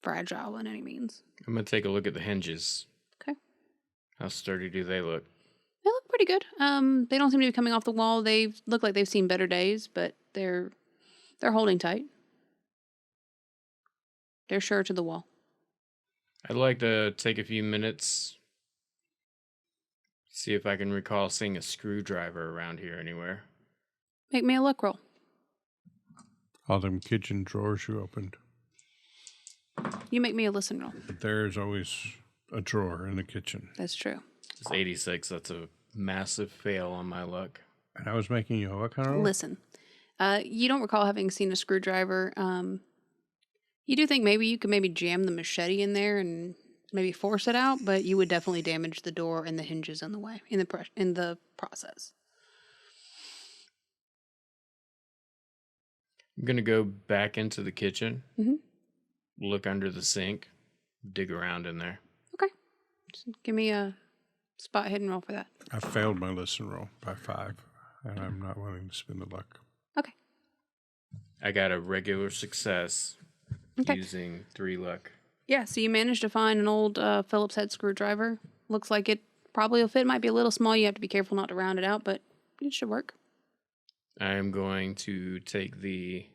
fragile by any means. I'm going to take a look at the hinges. Okay. How sturdy do they look? They look pretty good. They don't seem to be coming off the wall. They look like they've seen better days, but they're holding tight. They're sure to the wall. I'd like to take a few minutes, see if I can recall seeing a screwdriver around here anywhere. Make me a luck roll. All them kitchen drawers you opened. You make me a listen roll. There's always a drawer in the kitchen. That's true. It's 86. That's a massive fail on my luck. And I was making you what kind of roll? Listen. You don't recall having seen a screwdriver. You do think maybe you could maybe jam the machete in there and maybe force it out, but you would definitely damage the door and the hinges in the way in the process. I'm going to go back into the kitchen, look under the sink, dig around in there. Okay. Just give me a spot hidden roll for that. I failed my listen roll by 5, and I'm not willing to spend the luck. Okay. I got a regular success using 3 luck. Yeah, so you managed to find an old Phillips head screwdriver. Looks like it probably will fit. It might be a little small. You have to be careful not to round it out, but it should work. I am going to take the...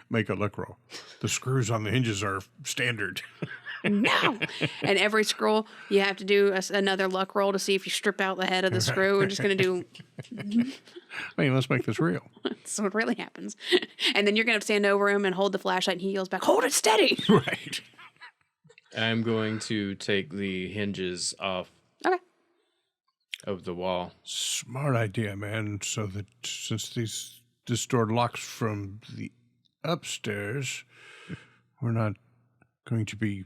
Make a luck roll. The screws on the hinges are standard. No! And every scroll, you have to do another luck roll to see if you strip out the head of the screw. We're just going to do... I mean, let's make this real. That's what really happens. And then you're going to stand over him and hold the flashlight, and he yells back, "Hold it steady!" Right. I'm going to take the hinges off of the wall. Smart idea, man. So that since this door locks from the upstairs, we're not going to be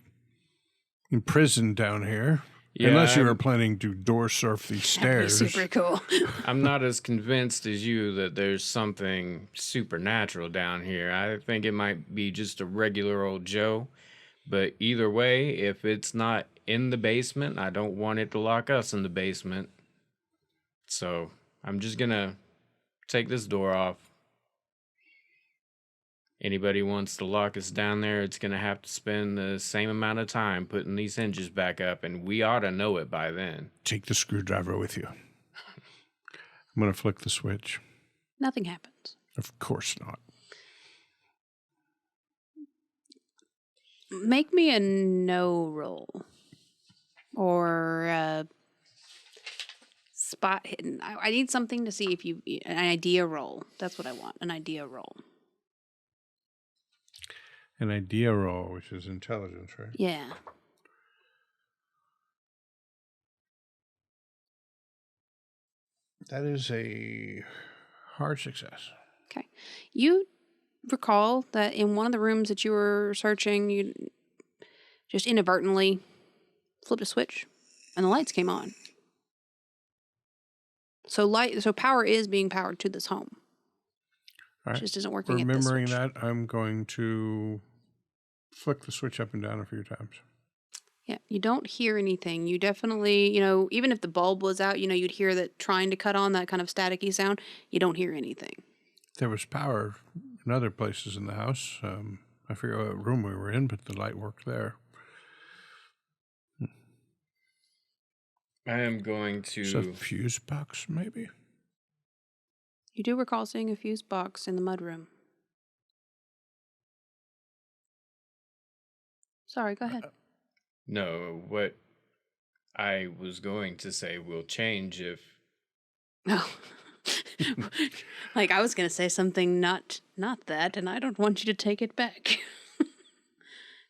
imprisoned down here. Yeah, unless you were planning to door surf these stairs. That'd be super cool. I'm not as convinced as you that there's something supernatural down here. I think it might be just a regular old Joe. But either way, if it's not in the basement, I don't want it to lock us in the basement. So I'm just going to take this door off. Anybody wants to lock us down there, it's going to have to spend the same amount of time putting these hinges back up, and we ought to know it by then. Take the screwdriver with you. I'm going to flick the switch. Nothing happens. Of course not. Make me a no roll. Or spot hidden. I need something to see if you... An idea roll. That's what I want. An idea roll. An idea roll, which is intelligence, right? Yeah. That is a hard success. Okay. You recall that in one of the rooms that you were searching, you just inadvertently flipped a switch and the lights came on. So power is being powered to this home. All right. It just isn't working. Remembering that, I'm going to flick the switch up and down a few times. Yeah, you don't hear anything. You definitely, even if the bulb was out, you'd hear that trying to cut on that kind of staticky sound. You don't hear anything. There was power in other places in the house. I forget what room we were in, but the light worked there. I am going to... It's a fuse box, maybe? You do recall seeing a fuse box in the mudroom. Sorry, go ahead. No, what I was going to say will change if... No. Like, I was going to say something not that, and I don't want you to take it back.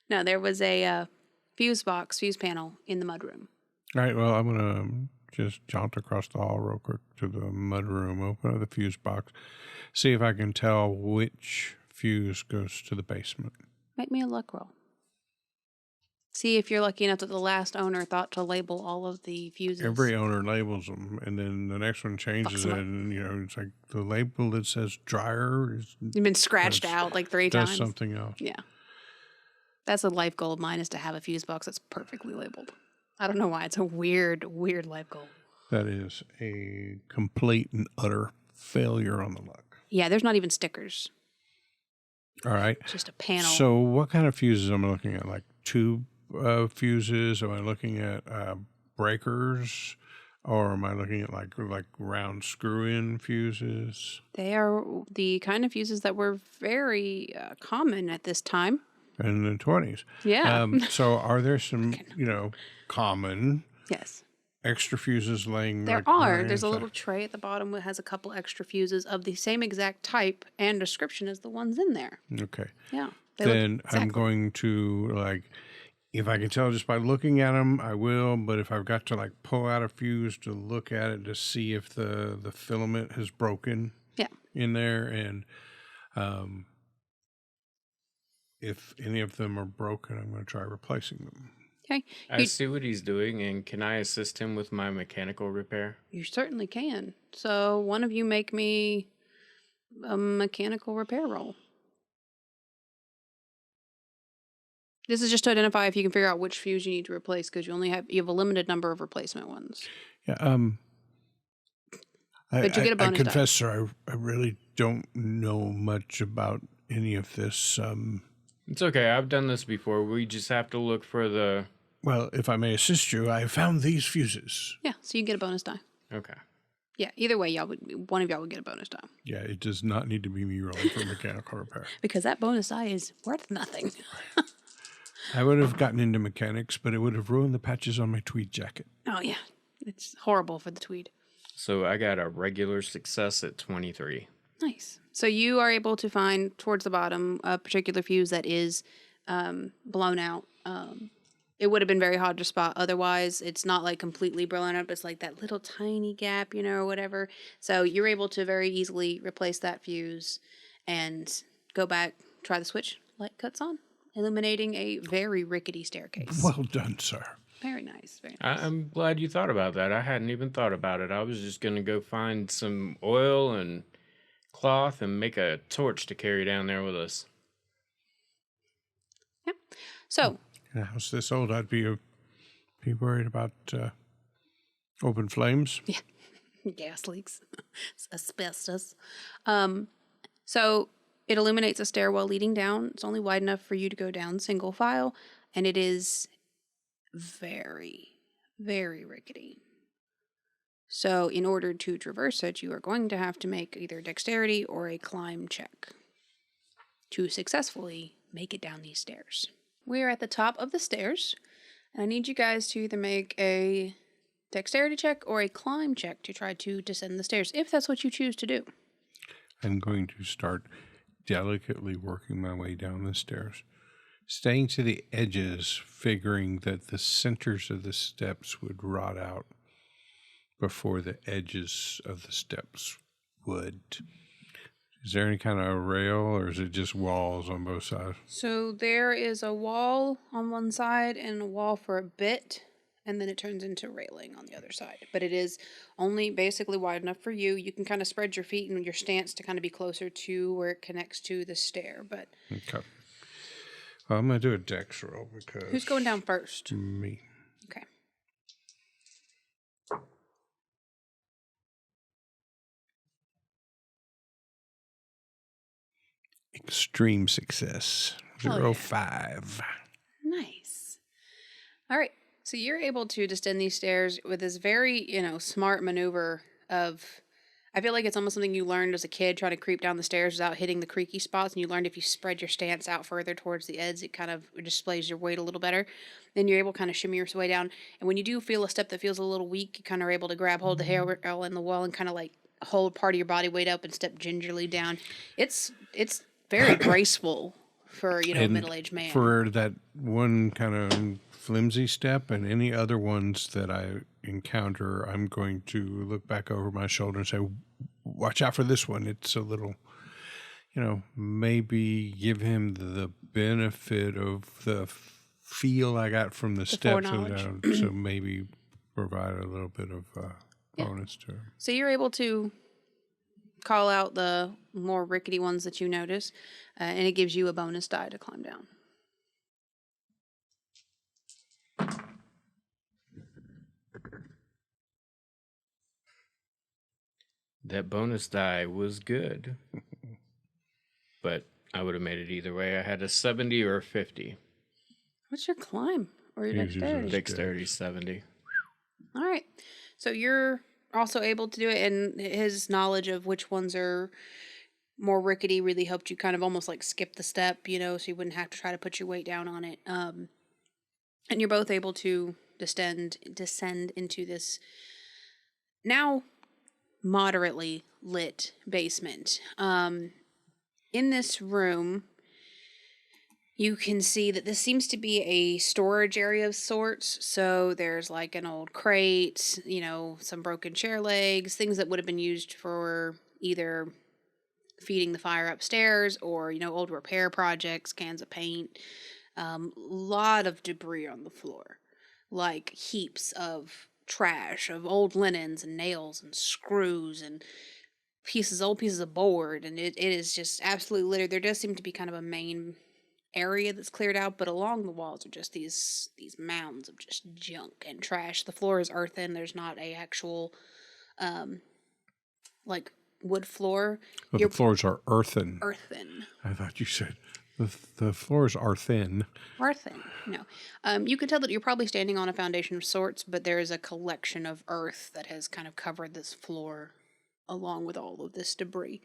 No, there was a fuse panel in the mudroom. All right, well, I'm going to just jaunt across the hall real quick to the mudroom, open up the fuse box, see if I can tell which fuse goes to the basement. Make me a luck roll. See if you're lucky enough that the last owner thought to label all of the fuses. Every owner labels them, and then the next one changes it, and, it's like the label that says dryer is... You've been scratched out like 3 times. Does something else. Yeah. That's a life goal of mine, is to have a fuse box that's perfectly labeled. I don't know why. It's a weird life goal. That is a complete and utter failure on the luck. Yeah, there's not even stickers. All right. It's just a panel. So what kind of fuses am I looking at? Like tube fuses? Am I looking at breakers? Or am I looking at like round screw-in fuses? They are the kind of fuses that were very common at this time. In the 20s. Yeah. So are there some, common yes extra fuses laying there are. There's a little tray at the bottom that has a couple extra fuses of the same exact type and description as the ones in there. Okay. Yeah. Then I'm going to, if I can tell just by looking at them, I will. But if I've got to, pull out a fuse to look at it to see if the filament has broken in there. And if any of them are broken, I'm going to try replacing them. Okay. I see what he's doing, and can I assist him with my mechanical repair? You certainly can. So one of you make me a mechanical repair roll. This is just to identify if you can figure out which fuse you need to replace, because you have a limited number of replacement ones. Yeah. But you get a bonus I confess, sir, I really don't know much about any of this. It's okay. I've done this before. We just have to look for the... Well, if I may assist you, I found these fuses. Yeah, so you get a bonus die. Okay. Yeah, either way, one of y'all would get a bonus die. Yeah, it does not need to be me rolling for mechanical repair. Because that bonus die is worth nothing. I would have gotten into mechanics, but it would have ruined the patches on my tweed jacket. Oh, yeah. It's horrible for the tweed. So I got a regular success at 23. Nice. So you are able to find towards the bottom a particular fuse that is blown out. It would have been very hard to spot otherwise. It's not like completely blown up. It's like that little tiny gap, or whatever. So you're able to very easily replace that fuse and go back, try the switch, light cuts on, illuminating a very rickety staircase. Well done, sir. Very nice. Very nice. I'm glad you thought about that. I hadn't even thought about it. I was just going to go find some oil and cloth and make a torch to carry down there with us. Yeah. So... In a house this old, I'd be worried about open flames. Yeah, gas leaks, asbestos. So it illuminates a stairwell leading down. It's only wide enough for you to go down single file, and it is very, very rickety. So in order to traverse it, you are going to have to make either dexterity or a climb check to successfully make it down these stairs. We are at the top of the stairs, and I need you guys to either make a dexterity check or a climb check to try to descend the stairs, if that's what you choose to do. I'm going to start delicately working my way down the stairs, staying to the edges, figuring that the centers of the steps would rot out before the edges of the steps would. Is there any kind of rail, or is it just walls on both sides? So there is a wall on one side and a wall for a bit, and then it turns into railing on the other side. But it is only basically wide enough for you. You can kind of spread your feet and your stance to kind of be closer to where it connects to the stair. But Okay. Well, I'm going to do a dex roll because... Who's going down first? Me. Okay. Extreme success. 05. Nice. All right. So you're able to descend these stairs with this very, smart maneuver of... I feel like it's almost something you learned as a kid, trying to creep down the stairs without hitting the creaky spots. And you learned if you spread your stance out further towards the edge, it kind of displays your weight a little better. Then you're able to kind of shimmy your way down. And when you do feel a step that feels a little weak, you kind of are able to grab hold of the rail in the wall and kind of like hold part of your body weight up and step gingerly down. It's very graceful for, a middle-aged man. For that one kind of flimsy step and any other ones that I encounter, I'm going to look back over my shoulder and say, watch out for this one. It's a little, maybe give him the benefit of the feel I got from the steps. So maybe provide a little bit of bonus to him. So you're able to call out the more rickety ones that you notice, and it gives you a bonus die to climb down. That bonus die was good, but I would have made it either way. I had a 70 or a 50. What's your climb or your dexterity? Dexterity 70. All right. So you're also able to do it, and his knowledge of which ones are more rickety really helped you kind of almost like skip the step, so you wouldn't have to try to put your weight down on it. And you're both able to descend into this now moderately lit basement. In this room, you can see that this seems to be a storage area of sorts. So there's like an old crate, some broken chair legs, things that would have been used for either feeding the fire upstairs, or, old repair projects, cans of paint. Lot of debris on the floor, like heaps of trash, of old linens and nails and screws and old pieces of board, and it is just absolutely littered. There does seem to be kind of a main area that's cleared out, but along the walls are just these mounds of just junk and trash. The floor is earthen. There's not a actual like wood floor. Oh, the floors are earthen. Earthen. I thought you said the floors are thin. Earthen. No. You can tell that you're probably standing on a foundation of sorts, but there is a collection of earth that has kind of covered this floor along with all of this debris.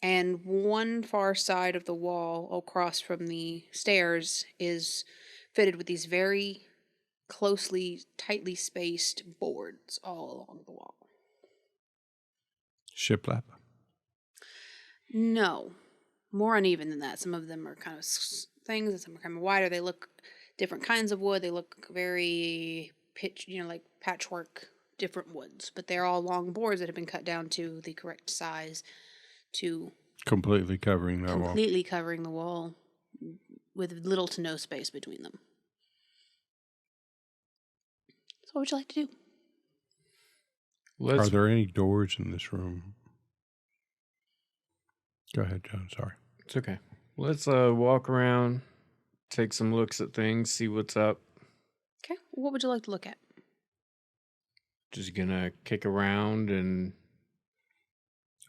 And one far side of the wall across from the stairs is fitted with these very tightly spaced boards all along the wall. Shiplap? No. More uneven than that. Some of them are kind of things, and some are kind of wider. They look different kinds of wood. They look very like patchwork, different woods. But they're all long boards that have been cut down to the correct size to completely covering the wall. Completely covering the wall with little to no space between them. So what would you like to do? Are there any doors in this room? Go ahead, John. Sorry. It's okay. Let's walk around, take some looks at things, see what's up. Okay. What would you like to look at? Just gonna kick around and...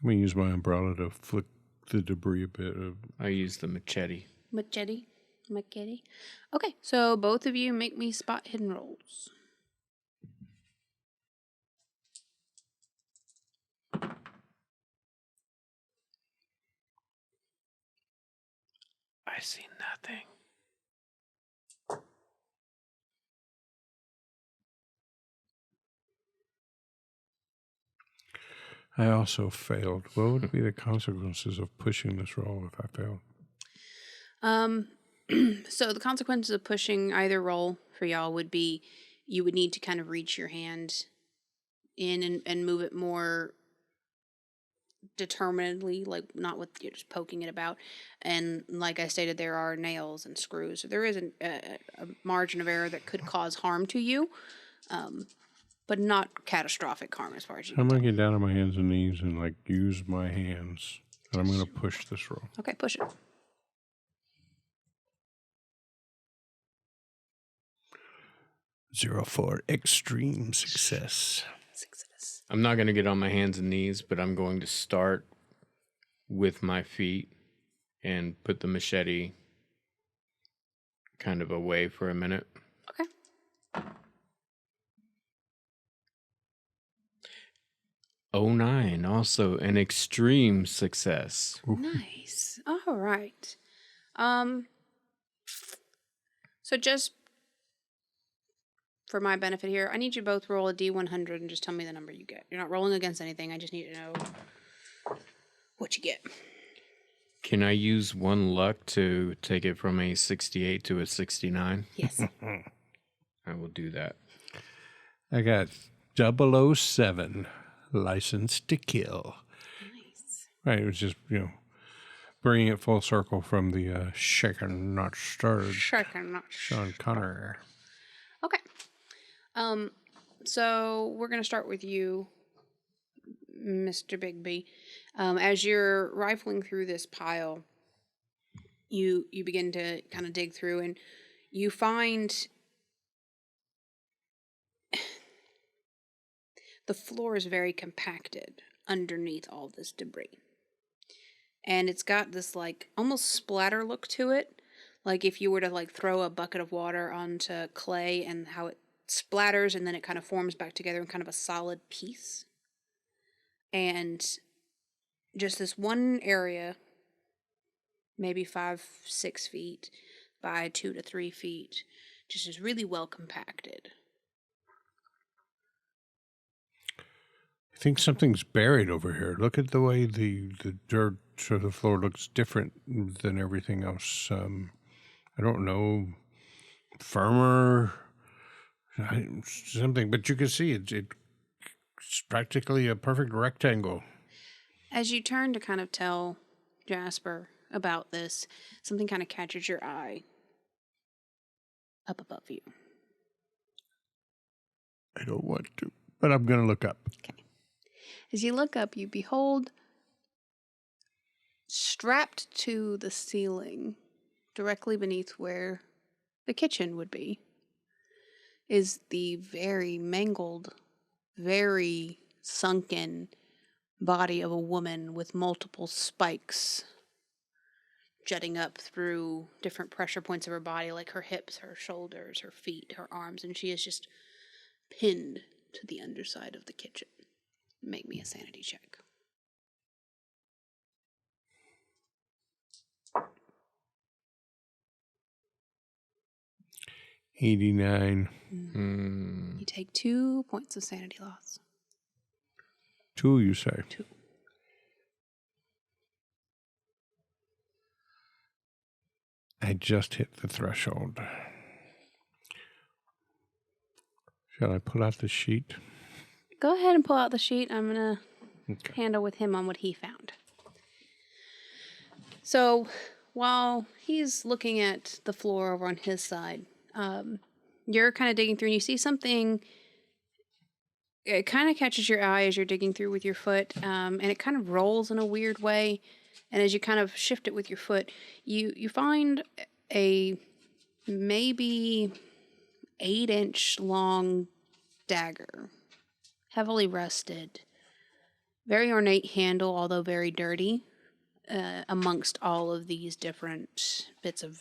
I'm going to use my umbrella to flick the debris a bit. I use the machete. Machete. Okay, so both of you make me spot hidden rolls. I see nothing. I also failed. What would be the consequences of pushing this roll if I failed? So the consequences of pushing either roll for y'all would be you would need to kind of reach your hand in and move it more determinedly, like not with you're just poking it about. And like I stated, there are nails and screws. So there is a margin of error that could cause harm to you. But not catastrophic harm as far as you can I'm going tell. to get down on my hands and knees and use my hands. And I'm going to push this roll. Okay, push it. 04. Extreme success. I'm not going to get on my hands and knees, but I'm going to start with my feet and put the machete kind of away for a minute. Okay. Oh, 09, also an extreme success. Nice. All right. So just for my benefit here, I need you both roll a D100 and just tell me the number you get. You're not rolling against anything. I just need to know what you get. Can I use one luck to take it from a 68 to a 69? Yes. I will do that. I got 007. License to Kill. Nice. Right, it was just, bringing it full circle from the shaken, not stirred. Shaken, not Sean Connery. Okay. So we're going to start with you, Mr. Bigby. As you're rifling through this pile, you begin to kind of dig through, and you find the floor is very compacted underneath all this debris. And it's got this almost splatter look to it. Like if you were to throw a bucket of water onto clay and how it splatters and then it kind of forms back together in kind of a solid piece. And just this one area, maybe 5-6 feet by 2 to 3 feet, just is really well compacted. I think something's buried over here. Look at the way the dirt to the floor looks different than everything else. I don't know, firmer, something, but you can see it It's practically a perfect rectangle. As you turn to kind of tell Jasper about this, something kind of catches your eye up above you. I don't want to, but I'm going to look up. Okay. As you look up, you behold, strapped to the ceiling, directly beneath where the kitchen would be, is the very mangled, very sunken body of a woman with multiple spikes jutting up through different pressure points of her body, like her hips, her shoulders, her feet, her arms, and she is just pinned to the underside of the kitchen. Make me a sanity check. $89. You take 2 points of sanity loss. 2, you say? 2. I just hit the threshold. Shall I pull out the sheet? Go ahead and pull out the sheet. I'm going to handle with him on what he found. So while he's looking at the floor over on his side, you're kind of digging through and you see something. It kind of catches your eye as you're digging through with your foot, and it kind of rolls in a weird way. And as you kind of shift it with your foot, you find a maybe 8-inch long dagger, heavily rusted, very ornate handle, although very dirty, amongst all of these different bits of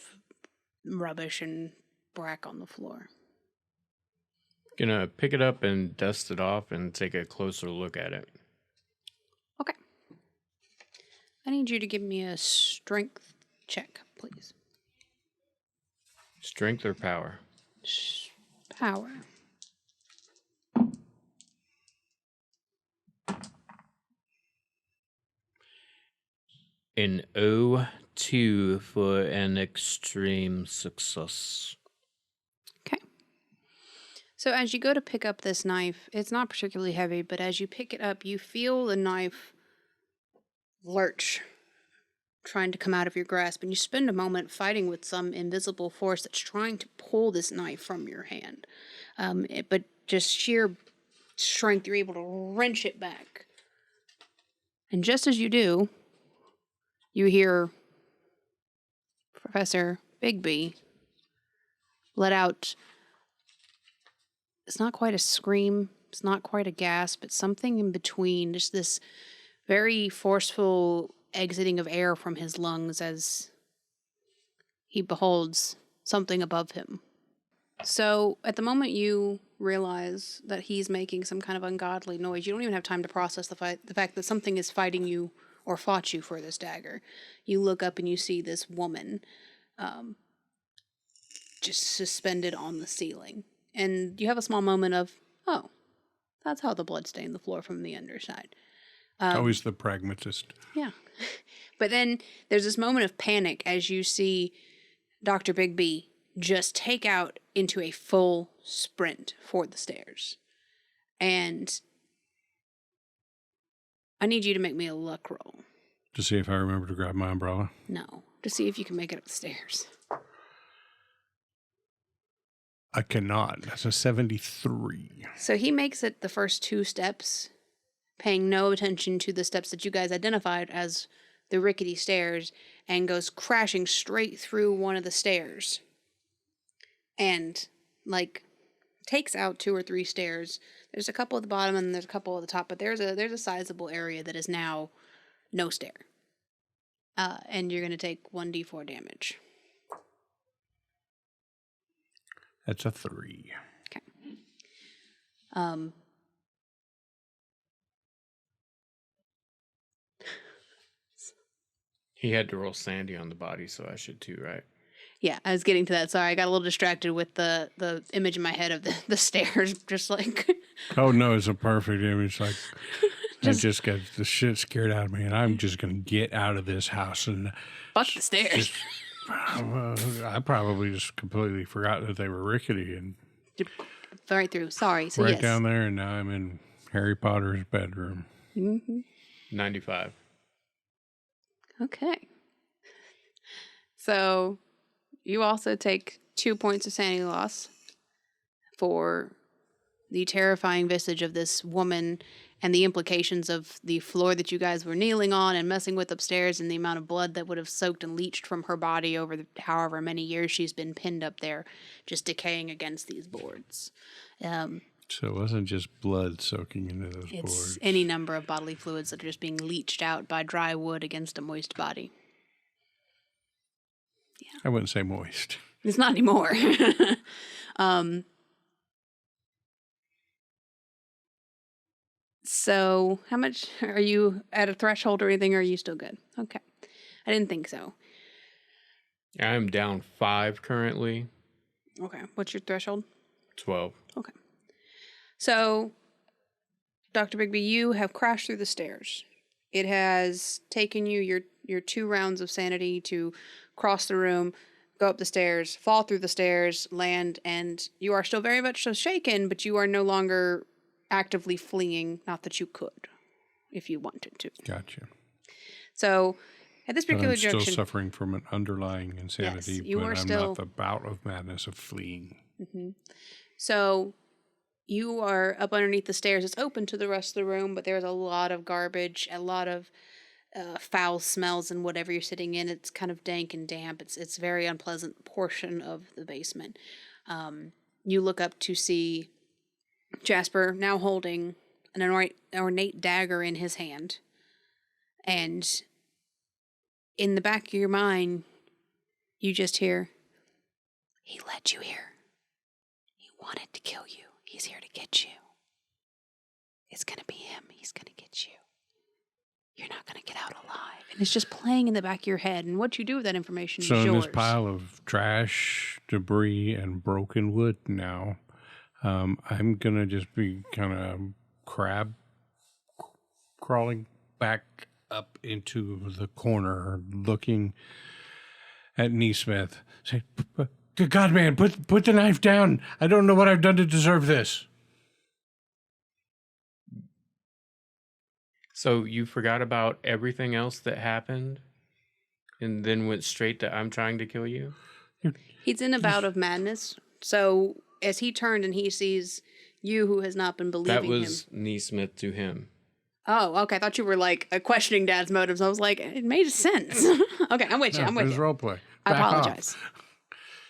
rubbish and brack on the floor. Gonna pick it up and dust it off and take a closer look at it. Okay. I need you to give me a strength check, please. Strength or power? Power. An O2 for an extreme success. Okay. So as you go to pick up this knife, it's not particularly heavy, but as you pick it up, you feel the knife lurch, trying to come out of your grasp, and you spend a moment fighting with some invisible force that's trying to pull this knife from your hand. But just sheer strength, you're able to wrench it back. And just as you do, you hear Professor Bigby let out, it's not quite a scream, it's not quite a gasp, it's something in between, just this very forceful exiting of air from his lungs as he beholds something above him. So at the moment you realize that he's making some kind of ungodly noise, you don't even have time to process the fact that something is fighting you or fought you for this dagger. You look up and you see this woman just suspended on the ceiling. And you have a small moment of, oh, that's how the blood stained the floor from the underside. Always the pragmatist. Yeah. But then there's this moment of panic as you see Dr. Bigby just take out into a full sprint for the stairs. And I need you to make me a luck roll. To see if I remember to grab my umbrella? No. To see if you can make it up the stairs. I cannot. That's a 73. So he makes it the first 2 steps, paying no attention to the steps that you guys identified as the rickety stairs, and goes crashing straight through one of the stairs. And, takes out 2 or 3 stairs. There's a couple at the bottom and there's a couple at the top, but there's a sizable area that is now no stair. And you're going to take 1d4 damage. That's a 3. Okay. He had to roll Sandy on the body, so I should too, right? Yeah, I was getting to that. Sorry, I got a little distracted with the image in my head of the stairs, just like... Oh, no, it's a perfect image. I just got the shit scared out of me, and I'm just going to get out of this house. And fuck the stairs. I probably just completely forgot that they were rickety and right through. Sorry. So right yes. down there, and now I'm in Harry Potter's bedroom. 95. Okay. So you also take 2 points of sanity loss for the terrifying visage of this woman and the implications of the floor that you guys were kneeling on and messing with upstairs, and the amount of blood that would have soaked and leached from her body over however many years she's been pinned up there, just decaying against these boards. So it wasn't just blood soaking into those It's boards. any number of bodily fluids that are just being leached out by dry wood against a moist body. I wouldn't say moist. It's not anymore. So how much are you at a threshold or anything, or are you still good? Okay. I didn't think so. I'm down 5 currently. Okay. What's your threshold? 12. Okay. So, Dr. Bigby, you have crashed through the stairs. It has taken you your 2 rounds of sanity to cross the room, go up the stairs, fall through the stairs, land, and you are still very much so shaken, but you are no longer actively fleeing. Not that you could, if you wanted to. Gotcha. So, at this But particular I'm still junction, suffering from an underlying insanity, Yes, you but are I'm still- not the bout of madness of fleeing. So you are up underneath the stairs. It's open to the rest of the room, but there's a lot of garbage, a lot of foul smells, and whatever you're sitting in, it's kind of dank and damp. It's a very unpleasant portion of the basement. You look up to see Jasper now holding an ornate dagger in his hand. And in the back of your mind, you just hear, "He led you here. He wanted to kill you. He's here to get you. It's going to be him. He's going to get you. You're not going to get out alive." And it's just playing in the back of your head. And what you do with that information So is in yours. this pile of trash, debris, and broken wood now, I'm going to just be kind of crab crawling back up into the corner, looking at Neesmith. Say, "Good God, man, put the knife down. I don't know what I've done to deserve this." So you forgot about everything else that happened and then went straight to "I'm trying to kill you"? He's in a bout of madness. So as he turned and he sees you, who has not been believing That was him. Neesmith to him. Oh, okay. I thought you were like questioning Dad's motives. I was like, it made sense. Okay, I'm with you. I'm It with was you. role play. I Back off. apologize.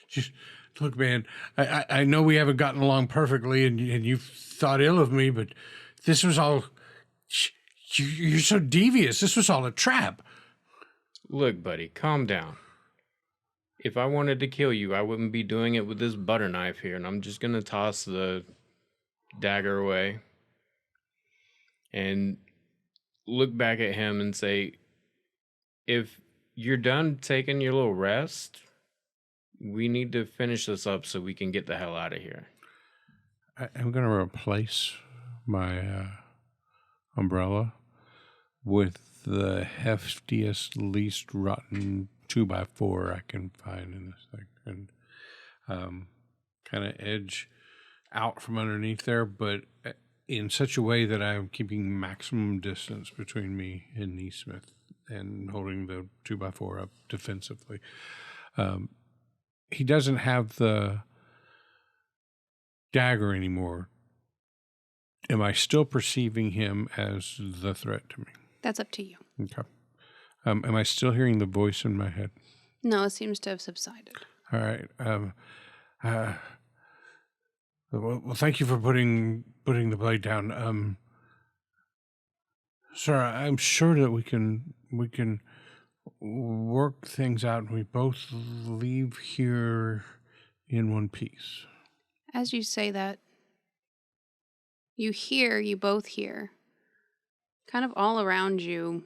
Just look, man. I know we haven't gotten along perfectly, and you've thought ill of me, but this was all. You're so devious. This was all a trap. Look, buddy, calm down. If I wanted to kill you, I wouldn't be doing it with this butter knife here, and I'm just going to toss the dagger away and look back at him and say, if you're done taking your little rest, we need to finish this up so we can get the hell out of here. I'm going to replace my umbrella with the heftiest, least rotten 2x4 I can find in this thing, and kind of edge out from underneath there, but in such a way that I'm keeping maximum distance between me and Neesmith and holding the 2x4 up defensively. He doesn't have the dagger anymore. Am I still perceiving him as the threat to me? That's up to you. Okay. Am I still hearing the voice in my head? No, it seems to have subsided. All right. Well, thank you for putting the blade down. Sir, I'm sure that we can work things out, and we both leave here in one piece. As you say that, you both hear, kind of all around you,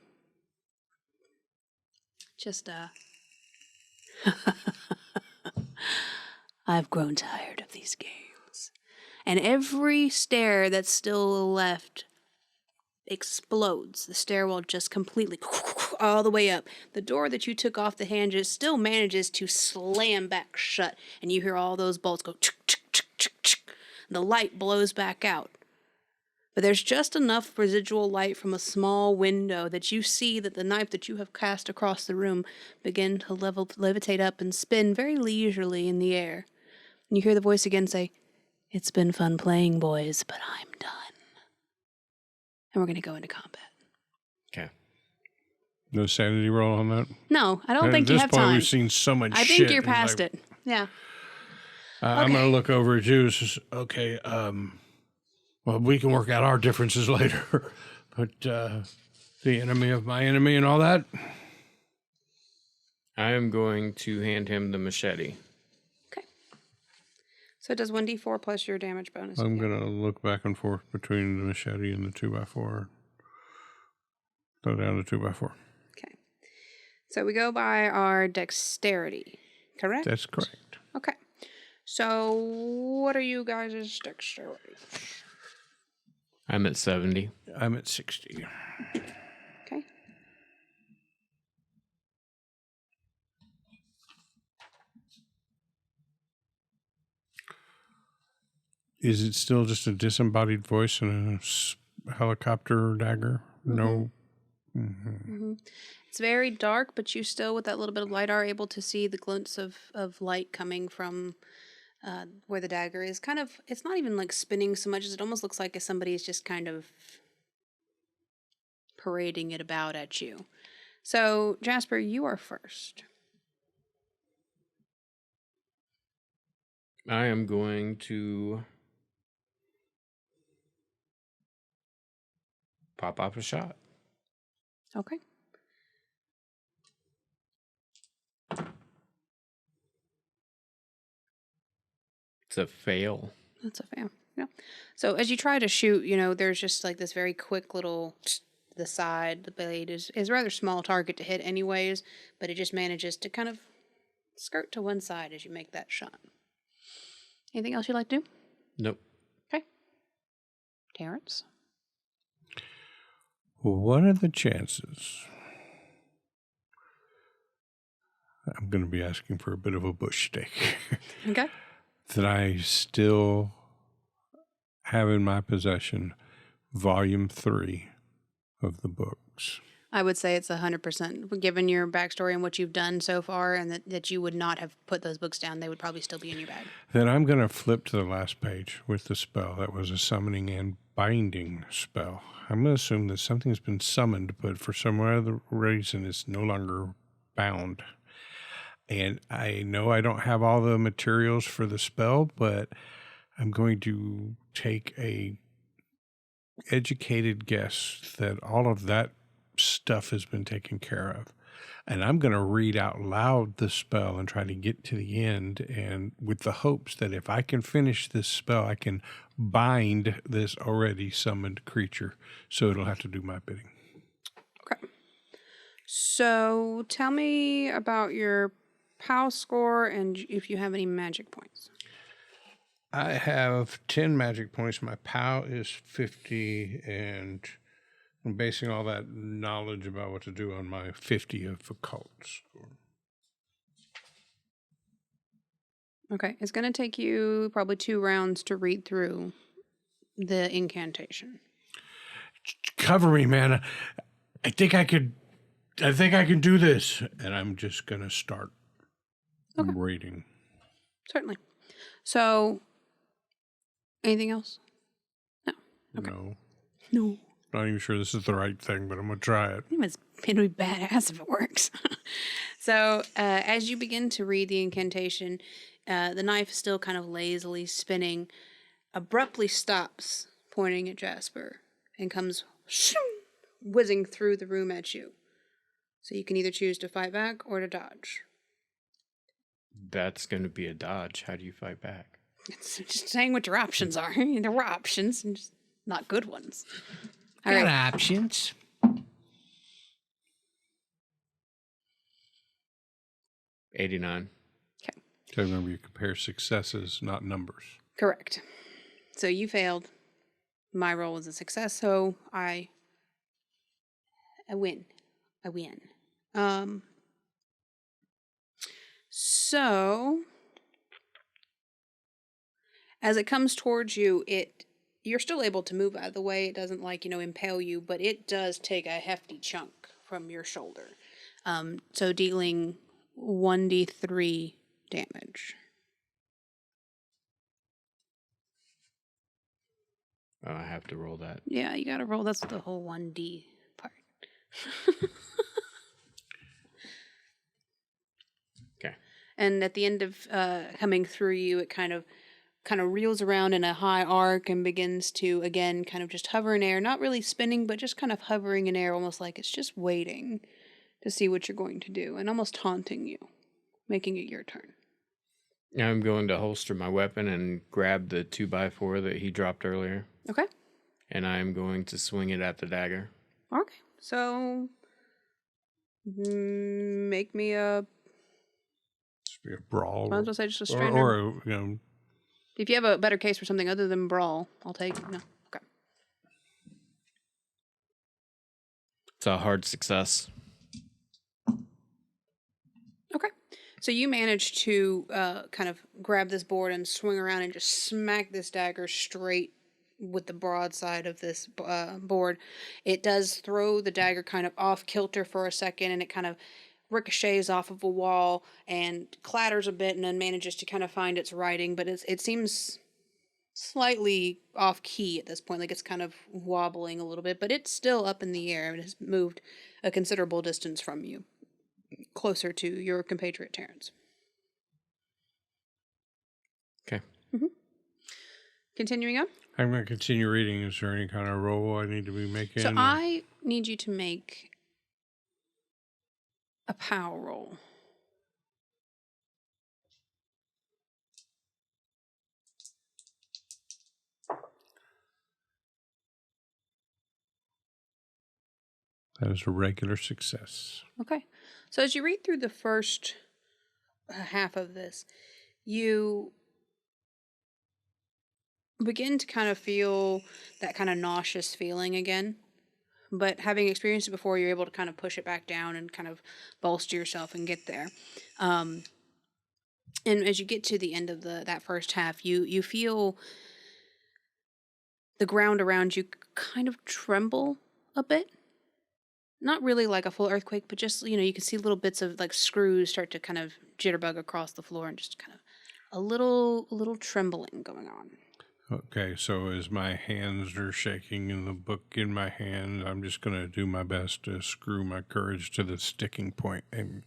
just I've grown tired of these games. And every stair that's still left explodes. The stairwell just completely all the way up. The door that you took off the hinges still manages to slam back shut, and you hear all those bolts go. The light blows back out. But there's just enough residual light from a small window that you see that the knife that you have cast across the room begin to levitate up and spin very leisurely in the air. And you hear the voice again say, "It's been fun playing, boys, but I'm done." And we're going to go into combat. Okay. No sanity roll on that? No, I don't think you you have have time. time. We've seen so much I shit. think you're past it. Yeah. I'm going to look over at you. Okay, well, we can work out our differences later. But the enemy of my enemy and all that. I am going to hand him the machete. Okay. So it does 1d4 plus your damage bonus. I'm going to look back and forth between the machete and the 2x4. Throw down the 2x4. Okay. So we go by our dexterity, correct? That's correct. Okay. So what are you guys' dexterity? I'm at 70. I'm at 60. Okay. Is it still just a disembodied voice and a helicopter dagger? Mm-hmm. No. Mm-hmm. Mm-hmm. It's very dark, but you still, with that little bit of light, are able to see the glints of light coming from where the dagger is. Kind of, it's not even like spinning so much as it almost looks like if somebody is just kind of parading it about at you. So, Jasper, you are first. I am going to pop off a shot. Okay. It's a fail. That's a fail. Yeah. So as you try to shoot, there's just like this very quick little the side. The blade is a rather small target to hit anyways, but it just manages to kind of skirt to one side as you make that shot. Anything else you'd like to do? Nope. Okay. Terrence? What are the chances? I'm going to be asking for a bit of a bush steak. Okay. That I still have in my possession volume 3 of the books. I would say it's 100%. Given your backstory and what you've done so far, and that you would not have put those books down, they would probably still be in your bag. Then I'm going to flip to the last page with the spell. That was a summoning and binding spell. I'm going to assume that something's been summoned, but for some other reason it's no longer bound. And I know I don't have all the materials for the spell, but I'm going to take a educated guess that all of that stuff has been taken care of. And I'm going to read out loud the spell and try to get to the end, and with the hopes that if I can finish this spell, I can bind this already summoned creature so it'll have to do my bidding. Okay. So tell me about your POW score and if you have any magic points. I have 10 magic points. My POW is 50, and I'm basing all that knowledge about what to do on my 50 of occult score. Okay. It's going to take you probably 2 rounds to read through the incantation. Cover me, man. I think I can do this. And I'm just going to start reading. Certainly. So, anything else? No. Okay. No. Not even sure this is the right thing, but I'm going to try it. It'll be badass if it works. So, as you begin to read the incantation, the knife still kind of lazily spinning, abruptly stops, pointing at Jasper, and comes whizzing through the room at you. So you can either choose to fight back or to dodge. That's going to be a dodge. How do you fight back? It's just saying what your options are. There were options, and just not good ones. All Got right. options. 89. Okay. So remember, you compare successes, not numbers. Correct. So you failed. My roll was a success, so I win. So as it comes towards you, it you're still able to move out of the way. It doesn't impale you, but it does take a hefty chunk from your shoulder. So dealing 1d3 damage. Oh, I have to roll that. Yeah, you gotta roll. That's the whole 1d part. Okay. And at the end of coming through you, it kind of reels around in a high arc and begins to, again, kind of just hover in air. Not really spinning, but just kind of hovering in air, almost like it's just waiting to see what you're going to do, and almost taunting you, making it your turn. I'm going to holster my weapon and grab the 2x4 that he dropped earlier. Okay. And I'm going to swing it at the dagger. Okay. So, make me a... Just be a brawl. I was going to say just a straight... Or if you have a better case for something other than brawl, I'll take it. No. Okay. It's a hard success. Okay. So you manage to kind of grab this board and swing around and just smack this dagger straight with the broadside of this board. It does throw the dagger kind of off kilter for a second, and it kind of ricochets off of a wall and clatters a bit, and then manages to kind of find its righting, but it seems slightly off key at this point, like it's kind of wobbling a little bit, but it's still up in the air. It has moved a considerable distance from you, closer to your compatriot Terrence. Okay. Mm-hmm. Continuing on. I'm going to continue reading. Is there any kind of roll I need to be making? So I need you to make a power roll. That is a regular success. Okay. So as you read through the first half of this, you begin to kind of feel that kind of nauseous feeling again. But having experienced it before, you're able to kind of push it back down and kind of bolster yourself and get there. And as you get to the end of that first half, you feel the ground around you kind of tremble a bit. Not really like a full earthquake, but just, you can see little bits of like screws start to kind of jitterbug across the floor, and just kind of a little trembling going on. Okay, so as my hands are shaking and the book in my hand, I'm just going to do my best to screw my courage to the sticking point and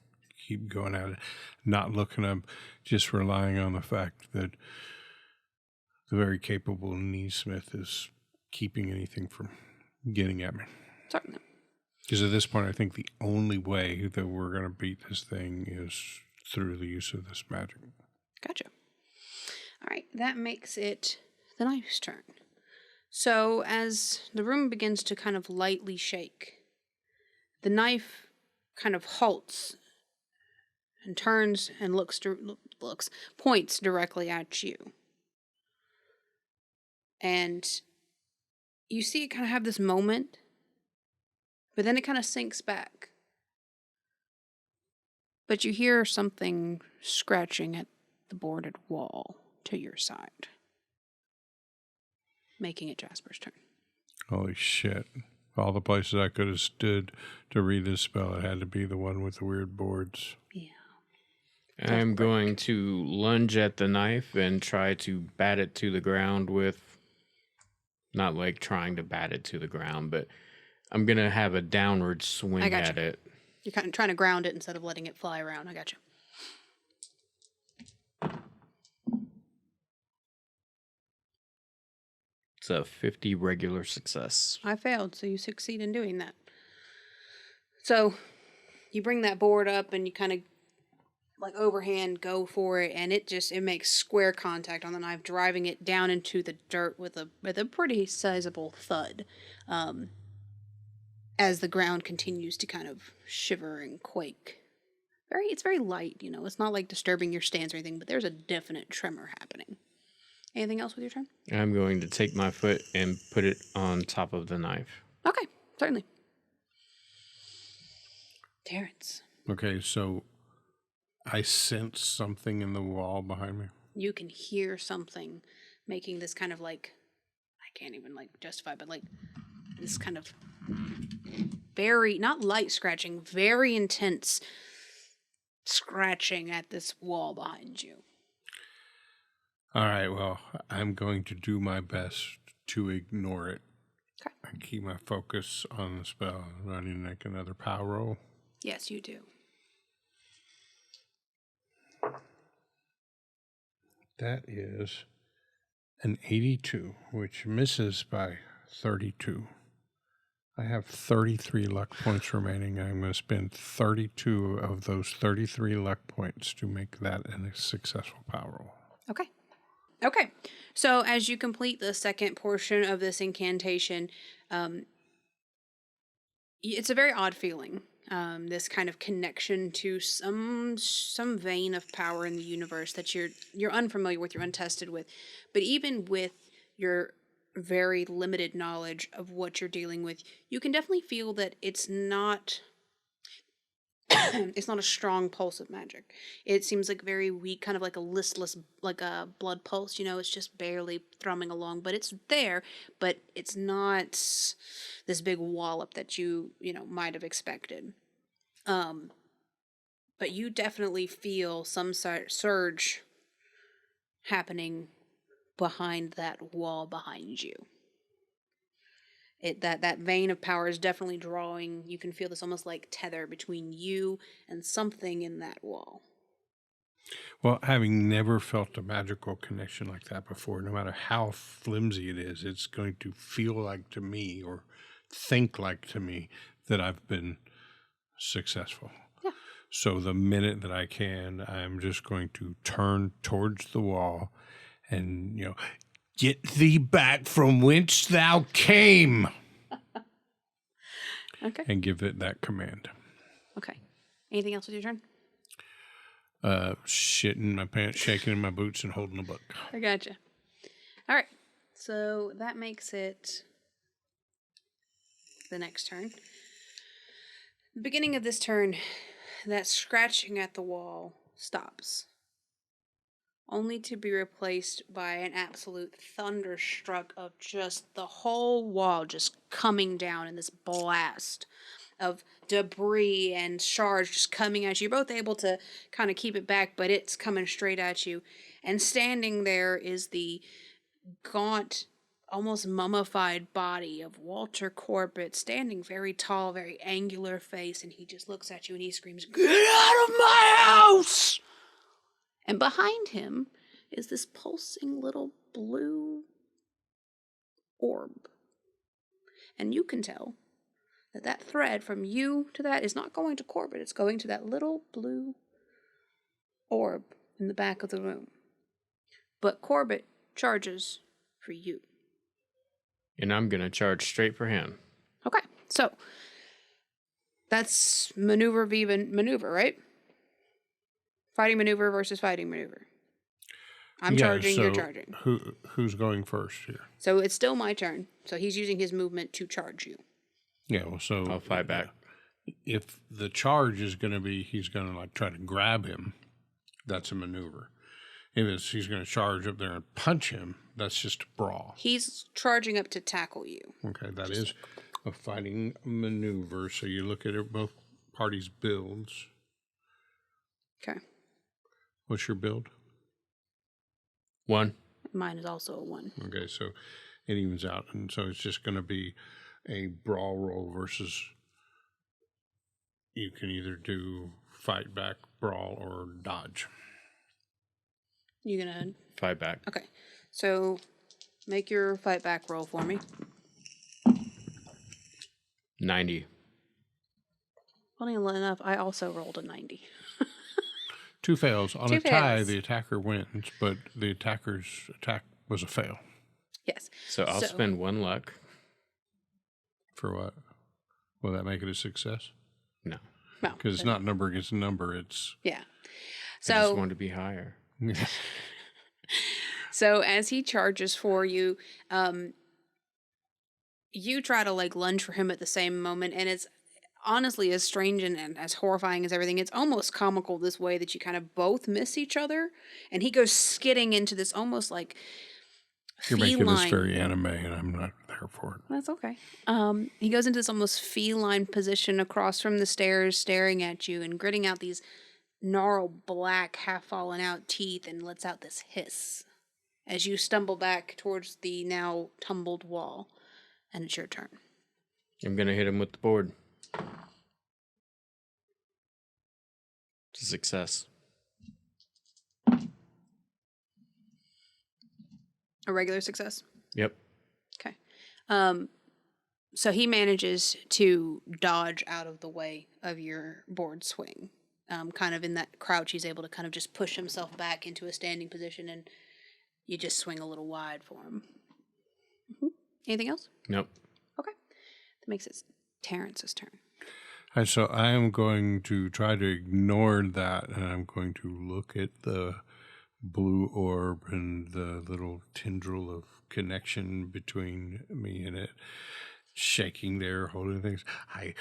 keep going at it, not looking up, just relying on the fact that the very capable Neesmith is keeping anything from getting at me. Certainly. Because at this point, I think the only way that we're going to beat this thing is through the use of this magic. Gotcha. All right, that makes it the knife's turn. So as the room begins to kind of lightly shake, the knife kind of halts and turns and points directly at you. And you see it kind of have this moment, but then it kind of sinks back. But you hear something scratching at the boarded wall to your side, making it Jasper's turn. Holy shit. All the places I could have stood to read this spell, it had to be the one with the weird boards. Yeah. I'm going to lunge at the knife and try to bat it to the ground with, not like trying to bat it to the ground, but I'm going to have a downward swing at it. You're kind of trying to ground it instead of letting it fly around. I got you. It's a 50 regular success. I failed, so you succeed in doing that. So you bring that board up and you kind of like overhand go for it, and it makes square contact on the knife, driving it down into the dirt with a pretty sizable thud. As the ground continues to kind of shiver and quake. It's very light, It's not like disturbing your stance or anything, but there's a definite tremor happening. Anything else with your turn? I'm going to take my foot and put it on top of the knife. Okay, certainly. Terrence. Okay, so I sense something in the wall behind me. You can hear something making this kind of like can't even like justify, but like this kind of very, not light scratching, very intense scratching at this wall behind you. All right, well, I'm going to do my best to ignore it. Okay. And keep my focus on the spell. I need to make another power roll. Yes, you do. That is an 82, which misses by 32. I have 33 luck points remaining. I'm going to spend 32 of those 33 luck points to make that a successful power roll. Okay. Okay. So as you complete the second portion of this incantation, it's a very odd feeling. This kind of connection to some vein of power in the universe that you're unfamiliar with, you're untested with. But even with your very limited knowledge of what you're dealing with, you can definitely feel that it's not it's not a strong pulse of magic. It seems like very weak, kind of like a listless, like a blood pulse, it's just barely thrumming along, but it's there, but it's not this big wallop that you might have expected. But you definitely feel some surge happening behind that wall behind you. That vein of power is definitely drawing. You can feel this almost like tether between you and something in that wall. Well, having never felt a magical connection like that before, no matter how flimsy it is, it's going to feel like to me or think like to me that I've been successful. Yeah. So the minute that I can, I'm just going to turn towards the wall and, get thee back from whence thou came. Okay. And give it that command. Okay. Anything else with your turn? Shitting in my pants, shaking in my boots, and holding a book. I gotcha. All right. So that makes it the next turn. The beginning of this turn, that scratching at the wall stops, only to be replaced by an absolute thunderstruck of just the whole wall just coming down in this blast of debris and shards just coming at you. You're both able to kind of keep it back, but it's coming straight at you. And standing there is the gaunt, almost mummified body of Walter Corbett, standing very tall, very angular face, and he just looks at you and he screams, "Get out of my house!" And behind him is this pulsing little blue orb. And you can tell that thread from you to that is not going to Corbett. It's going to that little blue orb in the back of the room. But Corbett charges for you. And I'm going to charge straight for him. Okay, so that's maneuver v maneuver, right? Fighting maneuver versus fighting maneuver. I'm charging, you're charging. Who's going first here? So it's still my turn. So he's using his movement to charge you. Yeah, well, so I'll fight back. If the charge is going to be, he's going to try to grab him, that's a maneuver. If he's going to charge up there and punch him, that's just a brawl. He's charging up to tackle you. Okay, that is a fighting maneuver. So you look at it, both parties' builds. Okay. What's your build? 1. Mine is also a 1. Okay, so it evens out. And so it's just going to be a brawl roll versus you can either do fight back, brawl, or dodge. You gonna Fight back. Okay. So make your fight back roll for me. 90. Funny enough, I also rolled a 90. 2 fails. On Two a tie, fails. the attacker wins, but the attacker's attack was a fail. Yes. So I'll spend 1 luck. For what? Will that make it a success? No. No. Because it's not number against number. It's Yeah. I just So want to be higher. so as he charges for you, you try to lunge for him at the same moment, and it's honestly as strange and as horrifying as everything. It's almost comical this way that you kind of both miss each other, and he goes skidding into this almost like You're making this feline. very anime, and I'm not there for it. That's okay. He goes into this almost feline position across from the stairs, staring at you and gritting out these gnarled, black, half-fallen out teeth, and lets out this hiss as you stumble back towards the now tumbled wall. And it's your turn. I'm going to hit him with the board. It's a success. A regular success? Yep. Okay. So he manages to dodge out of the way of your board swing. Kind of in that crouch, he's able to kind of just push himself back into a standing position, and you just swing a little wide for him. Mm-hmm. Anything else? Nope. Okay. That makes it Terrence's turn. So I am going to try to ignore that, and I'm going to look at the blue orb and the little tendril of connection between me and it, shaking there, holding things. I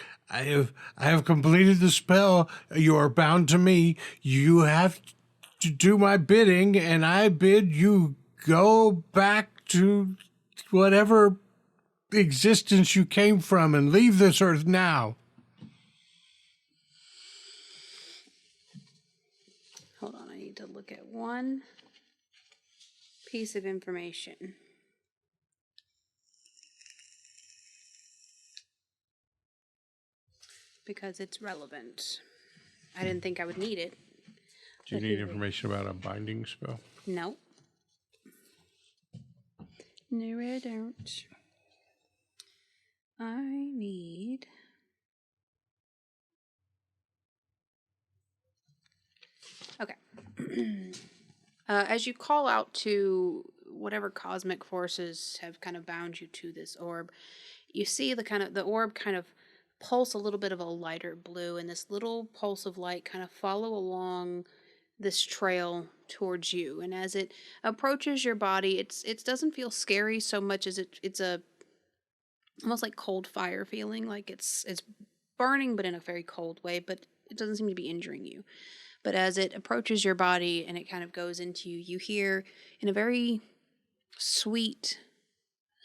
have completed the spell. You are bound to me. You have to do my bidding, and I bid you go back to whatever existence you came from and leave this earth now. Hold on, I need to look at one piece of information. Because it's relevant. I didn't think I would need it. Do you need information about a binding spell? No. No, I don't. I need... Okay. As you call out to whatever cosmic forces have kind of bound you to this orb, you see the orb kind of pulse a little bit of a lighter blue, and this little pulse of light kind of follow along this trail towards you. And as it approaches your body, it doesn't feel scary so much as it's a almost like cold fire feeling, like it's burning but in a very cold way, but it doesn't seem to be injuring you. But as it approaches your body and it kind of goes into you, you hear in a very sweet,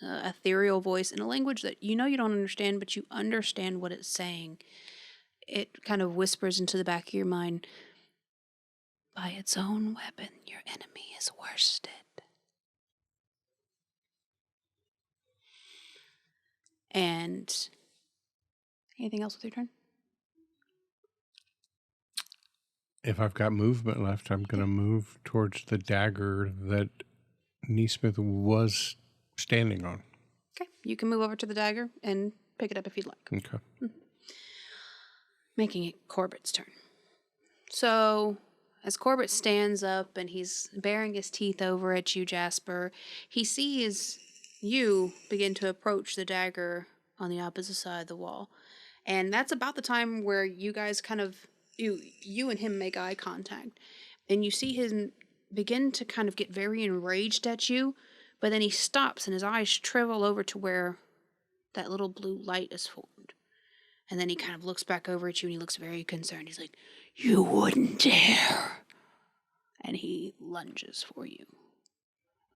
ethereal voice in a language that you know you don't understand, but you understand what it's saying. It kind of whispers into the back of your mind, "By its own weapon, your enemy is worsted." And anything else with your turn? If I've got movement left, I'm going to move towards the dagger that Neesmith was standing on. Okay, you can move over to the dagger and pick it up if you'd like. Okay. Mm-hmm. Making it Corbett's turn. So, as Corbett stands up and he's baring his teeth over at you, Jasper, he sees you begin to approach the dagger on the opposite side of the wall. And that's about the time where you guys kind of, you and him make eye contact. And you see him begin to kind of get very enraged at you, but then he stops and his eyes travel over to where that little blue light is formed. And then he kind of looks back over at you and he looks very concerned. He's like, "You wouldn't dare." And he lunges for you.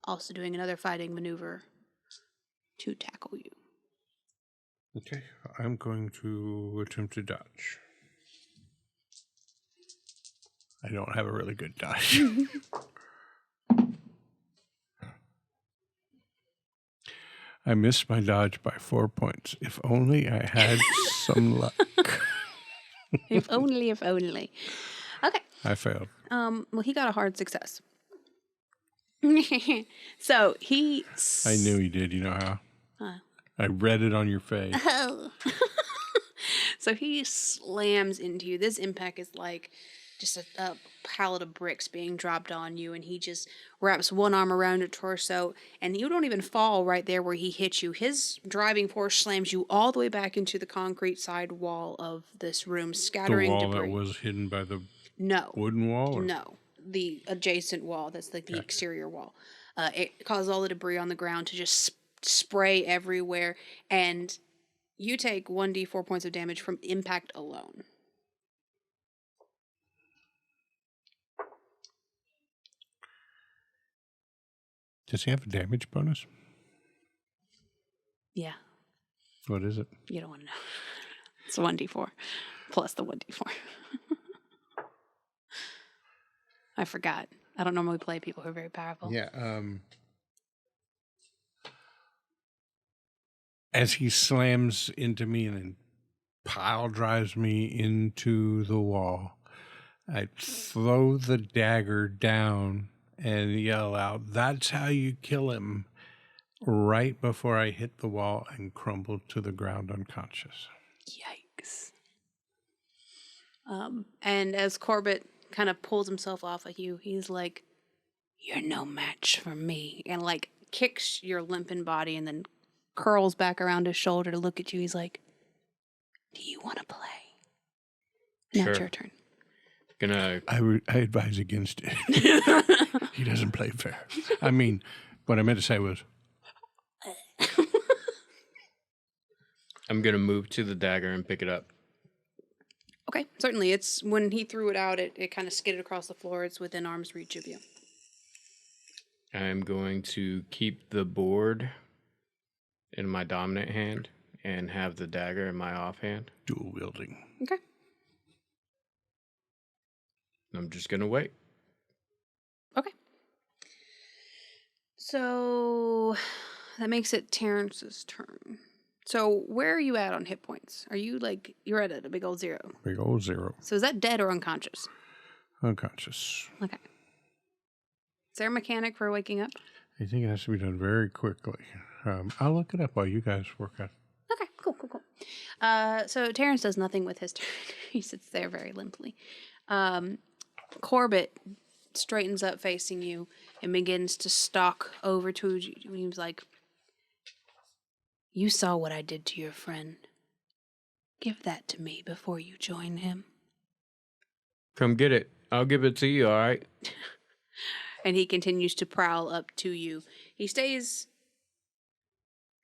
Also doing another fighting maneuver to tackle you. Okay, I'm going to attempt to dodge. I don't have a really good dodge. I missed my dodge by 4 points. If only I had some luck. If only. Okay. I failed. Well, he got a hard success. So he... I knew he did. You know how? I read it on your face. Oh. So he slams into you. This impact is like just a pallet of bricks being dropped on you, and he just wraps one arm around your torso, and you don't even fall right there where he hits you. His driving force slams you all the way back into the concrete side wall of this room, scattering the wall debris. That was hidden by the No. wooden wall? Or? No. The adjacent wall. That's like the exterior wall. It caused all the debris on the ground to just spray everywhere, and you take 1d4 points of damage from impact alone. Does he have a damage bonus? Yeah. What is it? You don't want to know. It's 1d4 plus the 1d4. I forgot. I don't normally play people who are very powerful. Yeah. As he slams into me and then pile drives me into the wall, I throw the dagger down and yell out, "That's how you kill him," right before I hit the wall and crumble to the ground unconscious. Yikes. And as Corbett kind of pulls himself off of you, he's like, "You're no match for me," and like kicks your limping body and then curls back around his shoulder to look at you. He's like, "Do you want to play?" Now it's your turn. I advise against it. He doesn't play fair. I mean, what I meant to say was, I'm going to move to the dagger and pick it up. Okay, certainly. It's when he threw it out, it kind of skidded across the floor. It's within arm's reach of you. I'm going to keep the board in my dominant hand and have the dagger in my offhand. dual wielding. Okay. I'm just going to wait. Okay. So that makes it Terrence's turn. So where are you at on hit points? Are you like, you're at a big old 0? Big old 0. So is that dead or unconscious? Unconscious. Okay. Is there a mechanic for waking up? I think it has to be done very quickly. I'll look it up while you guys work out. Okay, cool. So Terrence does nothing with his turn. He sits there very limply. Corbett straightens up facing you and begins to stalk over to you. He was like, "You saw what I did to your friend. Give that to me before you join him." Come get it. I'll give it to you, all right? And he continues to prowl up to you. He stays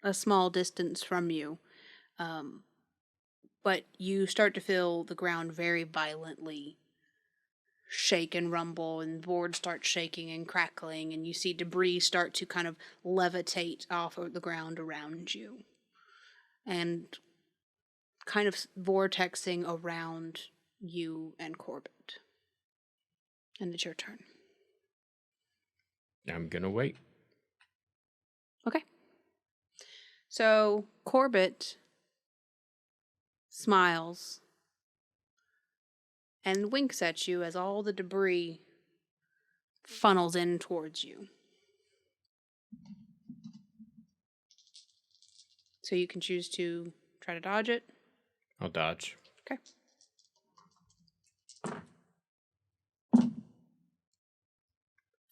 a small distance from you, but you start to feel the ground very violently shake and rumble, and boards start shaking and crackling, and you see debris start to kind of levitate off of the ground around you and kind of vortexing around you and Corbett. And it's your turn. I'm going to wait. Okay. So Corbett smiles and winks at you as all the debris funnels in towards you. So you can choose to try to dodge it. I'll dodge. Okay.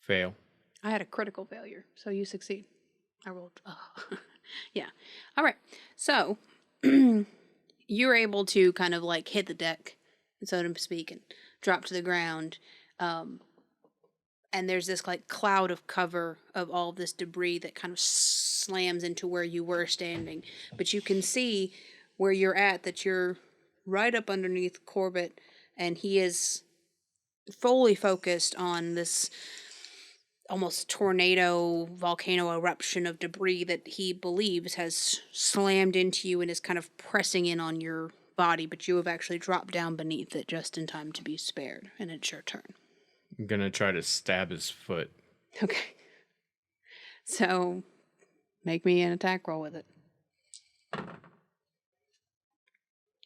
Fail. I had a critical failure, so you succeed. I rolled. Oh. Yeah. All right. So you're able to kind of like hit the deck, so to speak, and drop to the ground. And there's this like cloud of cover of all of this debris that kind of slams into where you were standing. But you can see where you're at, that you're right up underneath Corbett, and he is fully focused on this almost tornado, volcano eruption of debris that he believes has slammed into you and is kind of pressing in on your body, but you have actually dropped down beneath it just in time to be spared, and it's your turn. I'm going to try to stab his foot. Okay. So, make me an attack roll with it.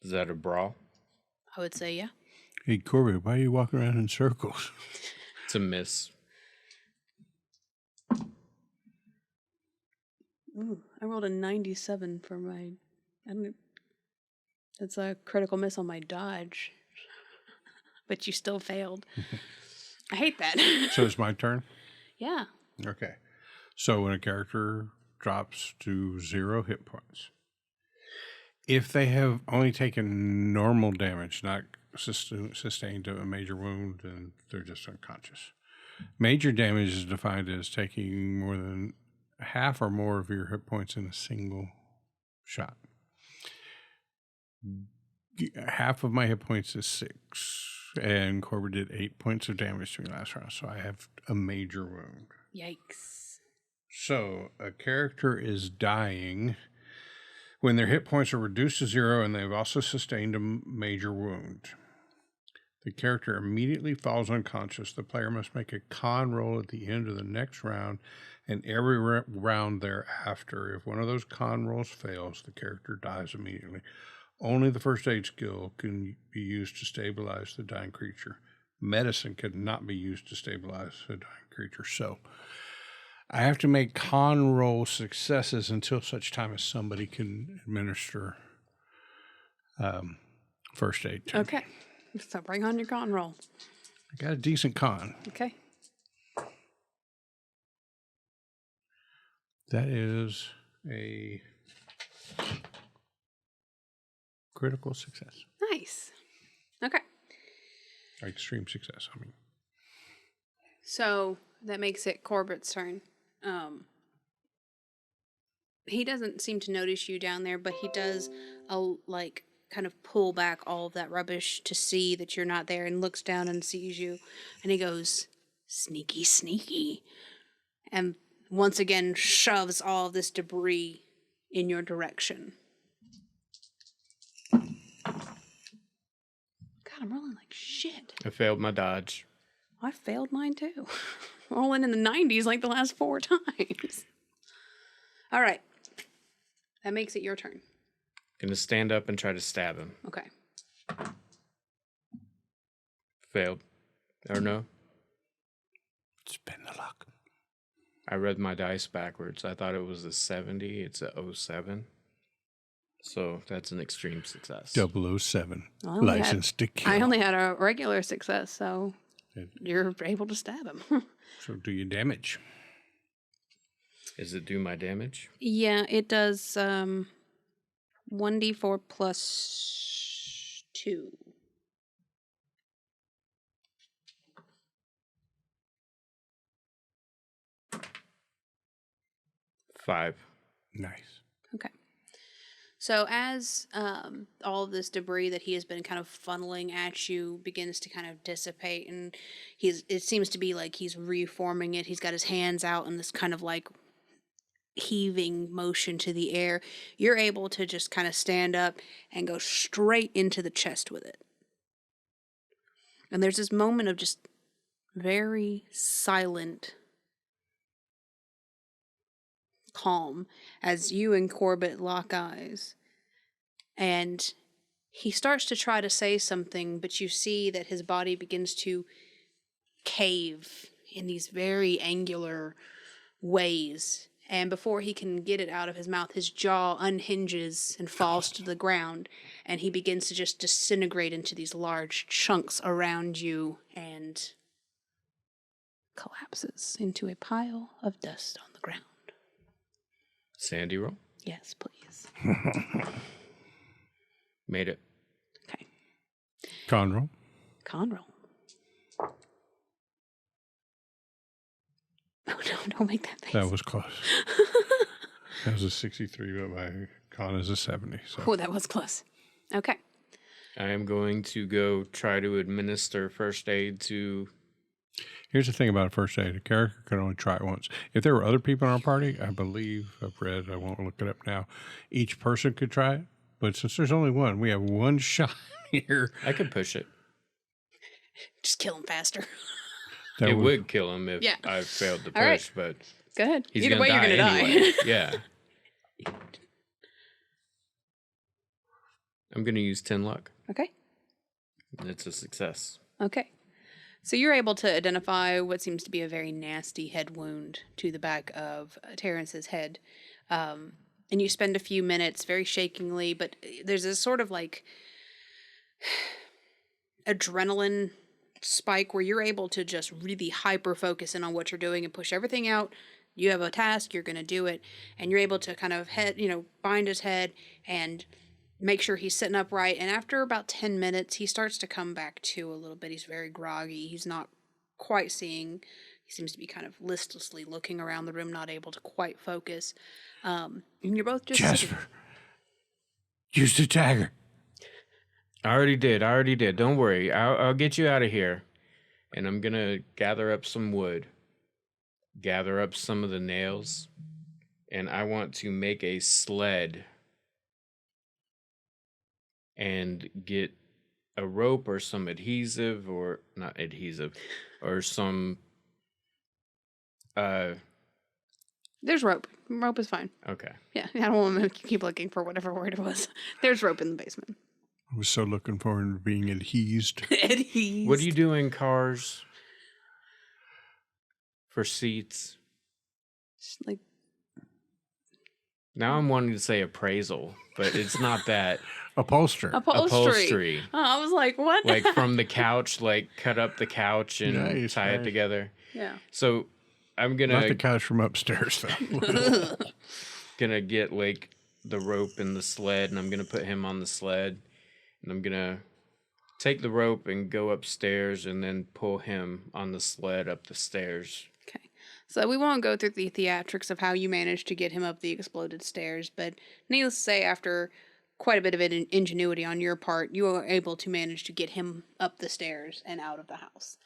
Is that a brawl? I would say, yeah. Hey, Corbett, why are you walking around in circles? It's a miss. Ooh, I rolled a 97 for my... That's a critical miss on my dodge. But you still failed. I hate that. So it's my turn? Yeah. Okay. So when a character drops to 0 hit points, if they have only taken normal damage, not sustained a major wound, then they're just unconscious. Major damage is defined as taking more than half or more of your hit points in a single shot. Half of my hit points is 6, and Corbett did 8 points of damage to me last round, so I have a major wound. Yikes. So, a character is dying when their hit points are reduced to 0 and they've also sustained a major wound. The character immediately falls unconscious. The player must make a con roll at the end of the next round and every round thereafter. If one of those con rolls fails, the character dies immediately. Only the first aid skill can be used to stabilize the dying creature. Medicine could not be used to stabilize a dying creature. So I have to make con roll successes until such time as somebody can administer first aid to me. Okay. So bring on your con roll. I got a decent con. Okay. That is a critical success. Nice. Okay. Extreme success, I mean. So that makes it Corbett's turn. He doesn't seem to notice you down there, but he does kind of pull back all of that rubbish to see that you're not there, and looks down and sees you, and he goes, "Sneaky, sneaky," and once again shoves all of this debris in your direction. God, I'm rolling like shit. I failed my dodge. I failed mine too. Rolling in the 90s like the last 4 times. All right. That makes it your turn. Gonna stand up and try to stab him. Okay. Failed. Or no? Spin the luck. I read my dice backwards. I thought it was a 70. It's a 07. So that's an extreme success. 007. License to kill. I only had a regular success, so you're able to stab him. So do your damage. Does it do my damage? Yeah, it does 1d4 plus 2. Five. Nice. Okay. So as all of this debris that he has been kind of funneling at you begins to kind of dissipate, and it seems to be like he's reforming it. He's got his hands out in this kind of like heaving motion to the air. You're able to just kind of stand up and go straight into the chest with it. And there's this moment of just very silent calm as you and Corbett lock eyes, and he starts to try to say something, but you see that his body begins to cave in these very angular ways, and before he can get it out of his mouth, his jaw unhinges and falls to the ground, and he begins to just disintegrate into these large chunks around you and collapses into a pile of dust on the ground. Sandy roll? Yes, please. Made it. Okay. Con roll. Con roll. Oh, no, don't make that face. That was close. That was a 63, but my con is a 70. So. Oh, that was close. Okay. I am going to go try to administer first aid to... Here's the thing about first aid. A character can only try it once. If there were other people in our party, I believe, I've read, I won't look it up now, each person could try it. But since there's only one, we have one shot here. I could push it. Just kill him faster. It would kill him if I failed to push, right. but... Go ahead. He's Either way, you're going to anyway. die. Yeah. I'm going to use 10 luck. Okay. It's a success. Okay. So you're able to identify what seems to be a very nasty head wound to the back of Terrence's head. And you spend a few minutes very shakingly, but there's a sort of like adrenaline spike where you're able to just really hyper focus in on what you're doing and push everything out. You have a task, you're going to do it, and you're able to kind of bind his head and make sure he's sitting upright. And after about 10 minutes, he starts to come back to a little bit. He's very groggy. He's not quite seeing. He seems to be kind of listlessly looking around the room, not able to quite focus. And you're both just Jasper, use the dagger. I already did. Don't worry. I'll get you out of here. And I'm going to gather up some wood. gather up some of the nails, and I want to make a sled and get a rope or some adhesive, or not adhesive, or some There's rope. Rope is fine. okay. Yeah, I don't want to keep looking for whatever word it was. There's rope in the basement. I was so looking forward to being adhesed. Adhesed. What do you do in cars for seats? Just like Now I'm wanting to say appraisal, but it's not that. Upholster. Upholstery. Oh, I was like, what? Like from the couch, like cut up the couch and Nice, tie it nice. together. Yeah. So I'm Not the gonna couch from upstairs, though. get like the rope and the sled, and I'm gonna put him on the sled, and I'm gonna take the rope and go upstairs, and then pull him on the sled up the stairs. Okay. So we won't go through the theatrics of how you managed to get him up the exploded stairs, but needless to say, after quite a bit of ingenuity on your part, you were able to manage to get him up the stairs and out of the house.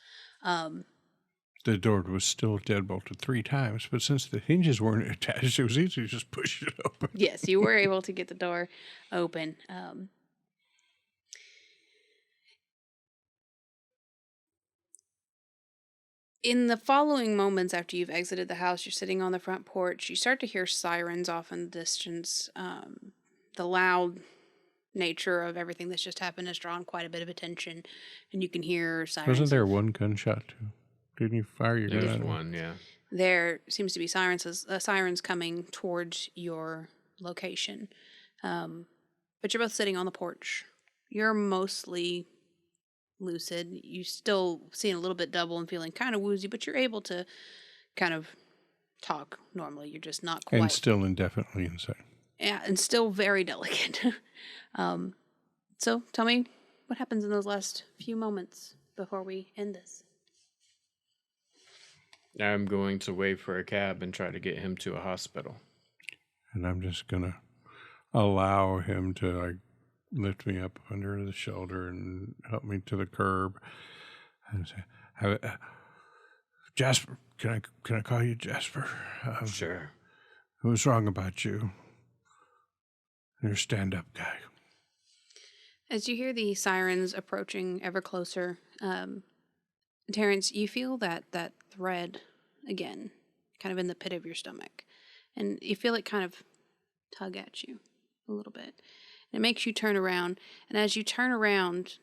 The door was still deadbolted 3 times, but since the hinges weren't attached, it was easy to just push it open. Yes, you were able to get the door open. In the following moments after you've exited the house, you're sitting on the front porch, you start to hear sirens off in the distance. The loud nature of everything that's just happened has drawn quite a bit of attention, and you can hear sirens. Wasn't there one gunshot, too? Didn't you fire your gun? There's at him? one, yeah. There seems to be sirens coming towards your location. But you're both sitting on the porch. You're mostly lucid. You still seeing a little bit double and feeling kind of woozy, but you're able to kind of talk normally. You're just not quite. And still indefinitely insane. Yeah, and still very delicate. So tell me what happens in those last few moments before we end this. I'm going to wait for a cab and try to get him to a hospital. And I'm just going to allow him to, like, lift me up under the shoulder and help me to the curb. And say, Jasper, can I call you Jasper? Sure. Who's wrong about you? You're a stand-up guy. As you hear the sirens approaching ever closer, Terrence, you feel that thread again, kind of in the pit of your stomach. And you feel it kind of tug at you a little bit. And it makes you turn around. And as you turn around,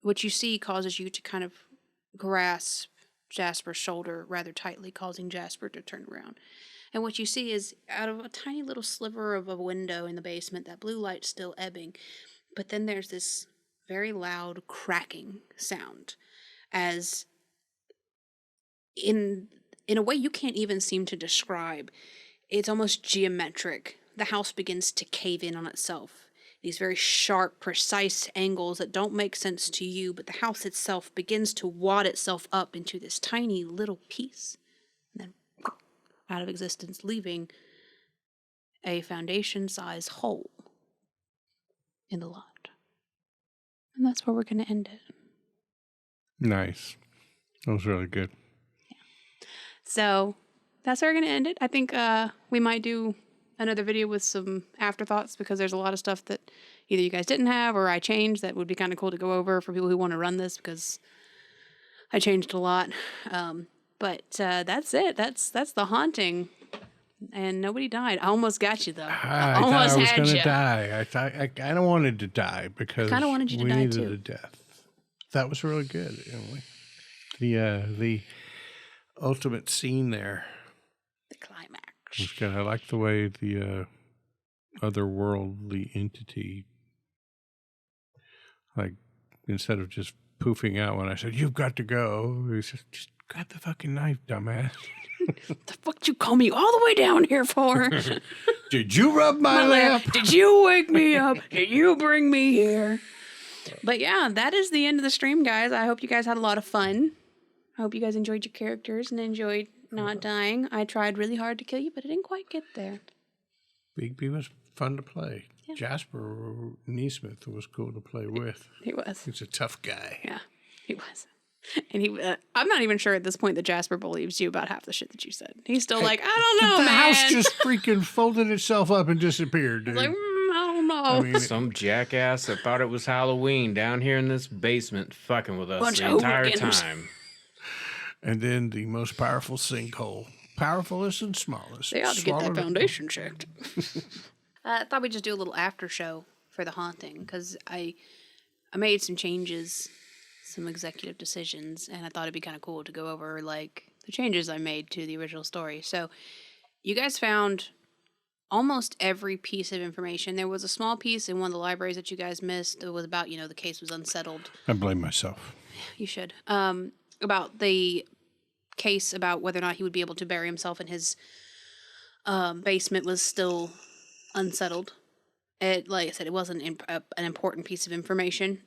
what you see causes you to kind of grasp Jasper's shoulder rather tightly, causing Jasper to turn around. And what you see is out of a tiny little sliver of a window in the basement, that blue light's still ebbing. But then there's this very loud cracking sound as in a way you can't even seem to describe. It's almost geometric. The house begins to cave in on itself. These very sharp, precise angles that don't make sense to you, but the house itself begins to wad itself up into this tiny little piece, and then out of existence, leaving a foundation-size hole in the lot. And that's where we're going to end it. Nice. That was really good. Yeah. So that's where we're going to end it. I think we might do another video with some afterthoughts because there's a lot of stuff that either you guys didn't have or I changed that would be kind of cool to go over for people who want to run this because I changed a lot. But that's it. That's the haunting. And nobody died. I almost got you, though. I thought I was going to die. I thought I kind of wanted to die because kinda wanted you to we die, needed too. a death. That was really good. The ultimate scene there. The climax. Was good. I like the way the otherworldly entity, like, instead of just poofing out when I said, "You've got to go," he said, "Just grab the fucking knife, dumbass." The fuck you call me all the way down here for? Did you rub my lamp? Did you wake me up? Did you bring me here? But yeah, that is the end of the stream, guys. I hope you guys had a lot of fun. I hope you guys enjoyed your characters and enjoyed not dying. I tried really hard to kill you, but I didn't quite get there. Bigby was fun to play. Yeah. Jasper Neesmith was cool to play with. He was. He's a tough guy. Yeah, he was. And I'm not even sure at this point that Jasper believes you about half the shit that you said. He's still like, I don't know, the man. house just freaking folded itself up and disappeared, dude. Like, I don't know. I mean, Some jackass that thought it was Halloween down here in this basement fucking with us Bunch the of entire hooligans. time. and then the most powerful sinkhole. Powerfulest and smallest. They ought to get that Swallowed it. foundation checked. I thought we'd just do a little after show for the haunting because I made some changes, some executive decisions, and I thought it'd be kind of cool to go over like the changes I made to the original story. So you guys found almost every piece of information. There was a small piece in one of the libraries that you guys missed. It was about, the case was unsettled. I blame myself. You should. About the case about whether or not he would be able to bury himself in his basement was still unsettled. It, like I said, it wasn't an important piece of information.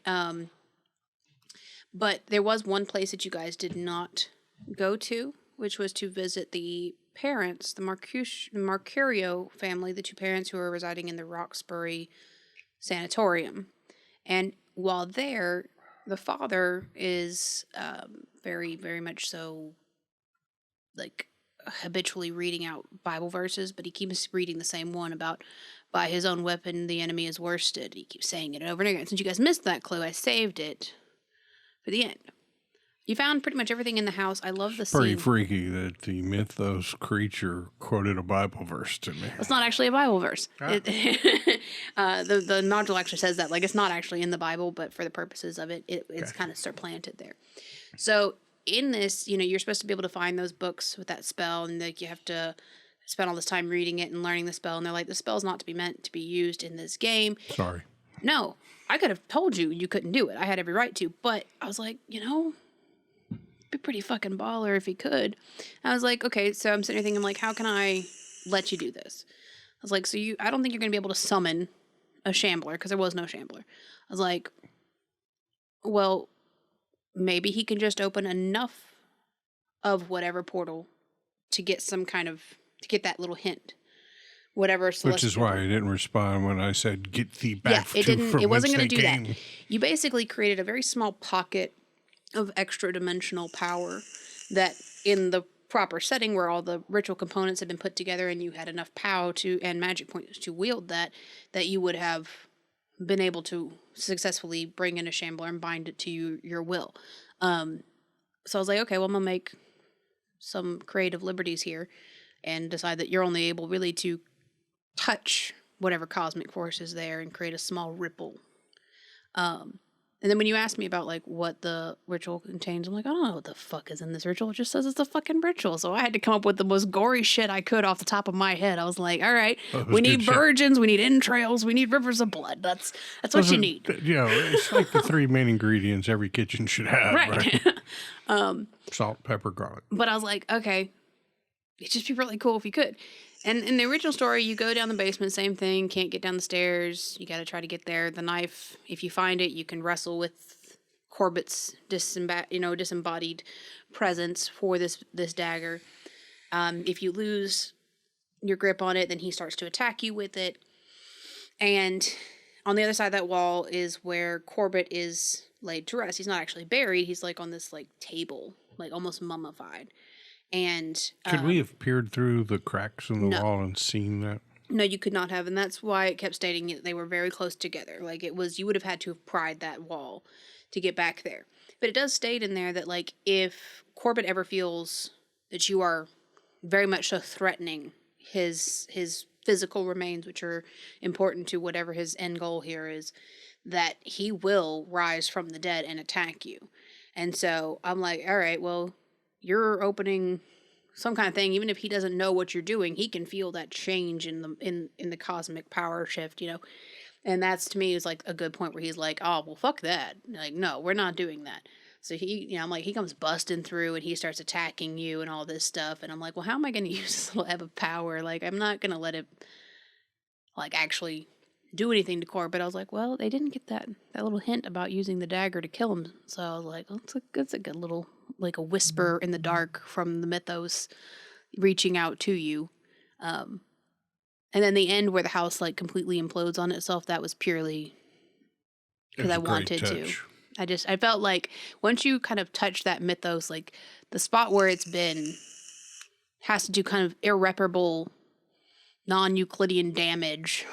But there was one place that you guys did not go to, which was to visit the parents, the Mercurio family, the two parents who were residing in the Roxbury Sanatorium. And while there, the father is very, very much so, like, habitually reading out Bible verses, but he keeps reading the same one about, by his own weapon, the enemy is worsted. He keeps saying it over and over again. Since you guys missed that clue, I saved it for the end. You found pretty much everything in the house. I love the Pretty scene. freaky that the mythos creature quoted a Bible verse to me. It's not actually a Bible verse. Ah. The module actually says that. Like, it's not actually in the Bible, but for the purposes of it, it's kind of supplanted there. So in this, you're supposed to be able to find those books with that spell, and like you have to spend all this time reading it and learning the spell. And they're like, the spell's not to be meant to be used in this game. Sorry. No, I could have told you couldn't do it. I had every right to, but I was like, be pretty fucking baller if he could. I was like, okay, so I'm sitting here thinking, like, how can I let you do this? I was like, I don't think you're going to be able to summon a shambler, because there was no shambler. I was like, well, maybe he can just open enough of whatever portal to get to get that little hint. Whatever Which is why I didn't respond when I said, get thee back it wasn't going to do that. You basically created a very small pocket of extra dimensional power that in the proper setting where all the ritual components had been put together and you had enough power and magic points to wield that you would have been able to successfully bring in a shambler and bind it to your will. So I was like, okay, well, I'm going to make some creative liberties here and decide that you're only able really to touch whatever cosmic force is there and create a small ripple. And then when you asked me about, like, what the ritual contains, I'm like, I don't know what the fuck is in this ritual. It just says it's a fucking ritual. So I had to come up with the most gory shit I could off the top of my head. I was like, all right, we need virgins, we need entrails, we need rivers of blood. That's what you need. It's like the three main ingredients every kitchen should have, right? Salt, pepper, garlic. But I was like, okay, it'd just be really cool if you could. And in the original story, you go down the basement, same thing, can't get down the stairs, you got to try to get there. The knife, if you find it, you can wrestle with Corbett's disembodied presence for this dagger. If you lose your grip on it, then he starts to attack you with it. And on the other side of that wall is where Corbett is laid to rest. He's not actually buried, he's like on this like table, like almost mummified. And could we have peered through the cracks in the wall and seen that? No, you could not have, and that's why it kept stating that they were very close together. Like, it was, you would have had to have pried that wall to get back there. But it does state in there that, like, if Corbett ever feels that you are very much so threatening his physical remains, which are important to whatever his end goal here is, that he will rise from the dead and attack you. And so I'm like, all right, well, you're opening some kind of thing. Even if he doesn't know what you're doing, he can feel that change in the cosmic power shift, and that's, to me, is like a good point where he's like, oh, well, fuck that, like, no, we're not doing that. So I'm like, he comes busting through and he starts attacking you and all this stuff, and I'm like, well, how am I going to use this little ebb of power? Like, I'm not going to let it like actually do anything to Core. But I was like, well, they didn't get that little hint about using the dagger to kill him, so I was like, well, it's a good little, like, a whisper in the dark from the mythos reaching out to you. And then the end where the house, like, completely implodes on itself, that was purely because I wanted to. I felt like once you kind of touch that mythos, like the spot where it's been has to do kind of irreparable non-Euclidean damage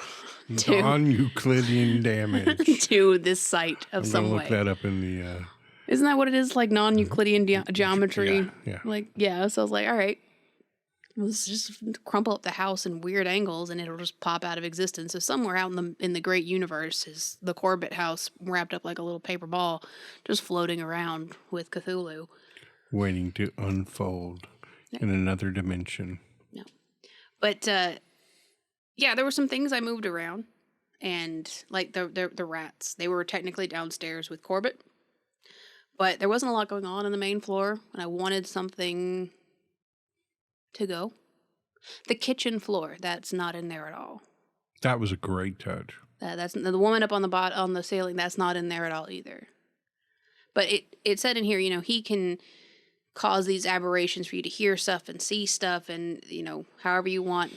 to Non-Euclidean damage. to this site of I'm some gonna way. look that up in the. Isn't that what it is? Like non-Euclidean geometry? Yeah. Like, yeah. So I was like, all right, let's just crumple up the house in weird angles and it'll just pop out of existence. So somewhere out in the great universe is the Corbett house wrapped up like a little paper ball, just floating around with Cthulhu. Waiting to unfold in another dimension. No. But, yeah, there were some things I moved around. And, like, the rats, they were technically downstairs with Corbett. But there wasn't a lot going on the main floor. And I wanted something to go. The kitchen floor, that's not in there at all. That was a great touch. That's the woman up on the ceiling, that's not in there at all either. But it said in here, you know, he can cause these aberrations for you to hear stuff and see stuff and, you know, however you want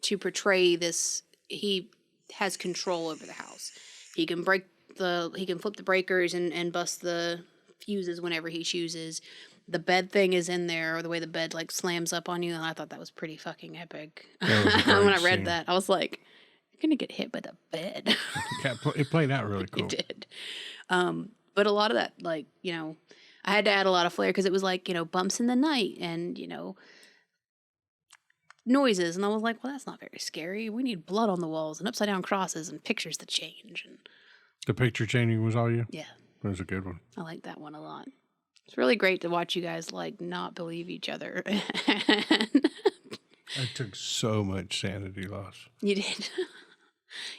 to portray this, he has control over the house. He can flip the breakers and bust the fuses whenever he chooses. The bed thing is in there, or the way the bed like slams up on you, and I thought that was pretty fucking epic. When I read that, I was like, "You're gonna get hit by the bed." Yeah, it played out really cool. It did. But a lot of that, like, you know, I had to add a lot of flair because it was like, you know, bumps in the night and, you know, noises, and I was like, well, that's not very scary. We need blood on the walls and upside down crosses and pictures that change. And the picture changing was all you? Yeah. That was a good one. I like that one a lot. It's really great to watch you guys, like, not believe each other. I took so much sanity loss. You did.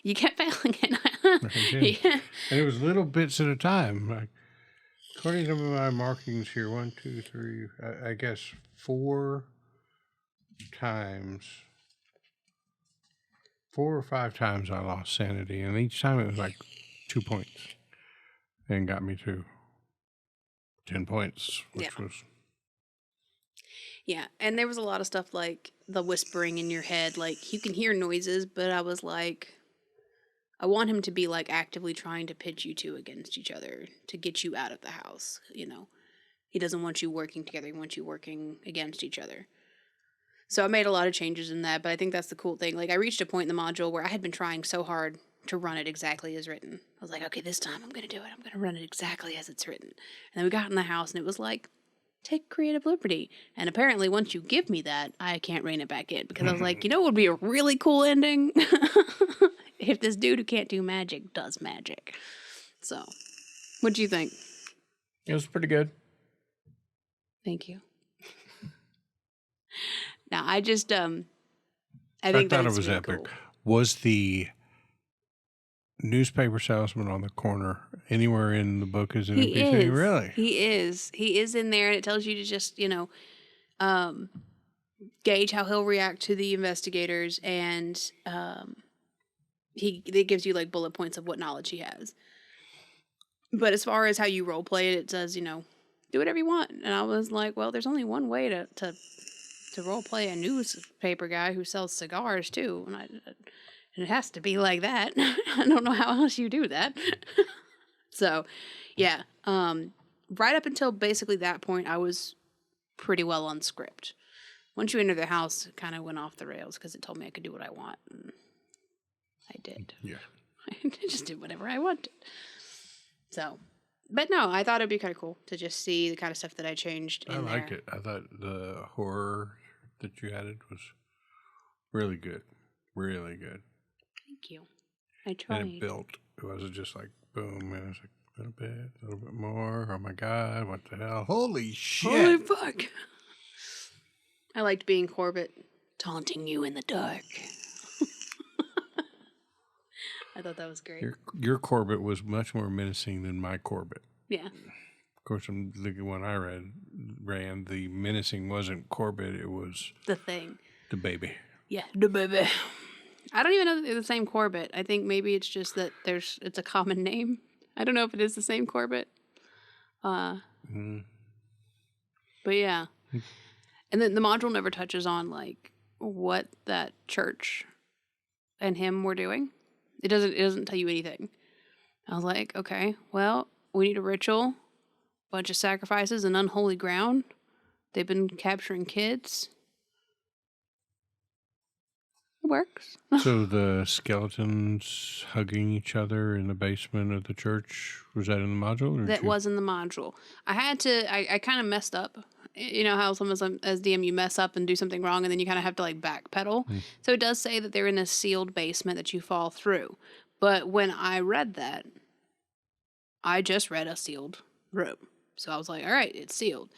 You kept failing it. I did. Yeah. And it was little bits at a time. Like, according to my markings here, 1, 2, 3, I guess 4 times, 4 or 5 times I lost sanity. And each time it was like 2 points. And got me to 10 points, which was... Yeah, and there was a lot of stuff like the whispering in your head. Like, you can hear noises, but I was like, I want him to be, like, actively trying to pitch you two against each other to get you out of the house, you know. He doesn't want you working together. He wants you working against each other. So I made a lot of changes in that, but I think that's the cool thing. Like, I reached a point in the module where I had been trying so hard to run it exactly as written. I was like, okay, this time I'm going to do it. I'm going to run it exactly as it's written. And then we got in the house, and it was like, take creative liberty. And apparently once you give me that, I can't rein it back in. Because I was like, you know what would be a really cool ending? If this dude who can't do magic does magic. So, what'd you think? It was pretty good. Thank you. Now, I just, I thought think that it it's was really epic. cool. Was the newspaper salesman on the corner anywhere in the book as an He NPC? is. Really? He is. He is in there, and it tells you to just, you know, gauge how he'll react to the investigators, and it gives you like bullet points of what knowledge he has. But as far as how you role play it, it says, you know, do whatever you want. And I was like, well, there's only one way to role play a newspaper guy who sells cigars too, and it has to be like that. I don't know how else you do that. So, yeah. Right up until basically that point, I was pretty well on script. Once you enter the house, it kind of went off the rails because it told me I could do what I want. And I did. Yeah. I just did whatever I wanted. So, but no, I thought it'd be kind of cool to just see the kind of stuff that I changed in I liked there. it. I thought the horror that you added was really good. Really good. Thank you. I tried. And it built. It wasn't just like boom, and it was like a little bit more. Oh my God, what the hell? Holy shit. Holy fuck. I liked being Corbett, taunting you in the dark. I thought that was great. Your Corbett was much more menacing than my Corbett. Yeah. Of course, the one I ran, the menacing wasn't Corbett, it was The thing. the baby. Yeah, the baby. I don't even know that they're the same Corbett. I think maybe it's just that it's a common name. I don't know if it is the same Corbett. But yeah. And then the module never touches on like what that church and him were doing. It doesn't tell you anything. I was like, okay, well, we need a ritual, bunch of sacrifices, and unholy ground. They've been capturing kids. It works. So the skeletons hugging each other in the basement of the church, was that in the module? Or That was in the module. I kind of messed up. You know how sometimes as DM you mess up and do something wrong and then you kind of have to like backpedal. So it does say that they're in a sealed basement that you fall through. But when I read that, I just read a sealed room. So I was like, all right, it's sealed.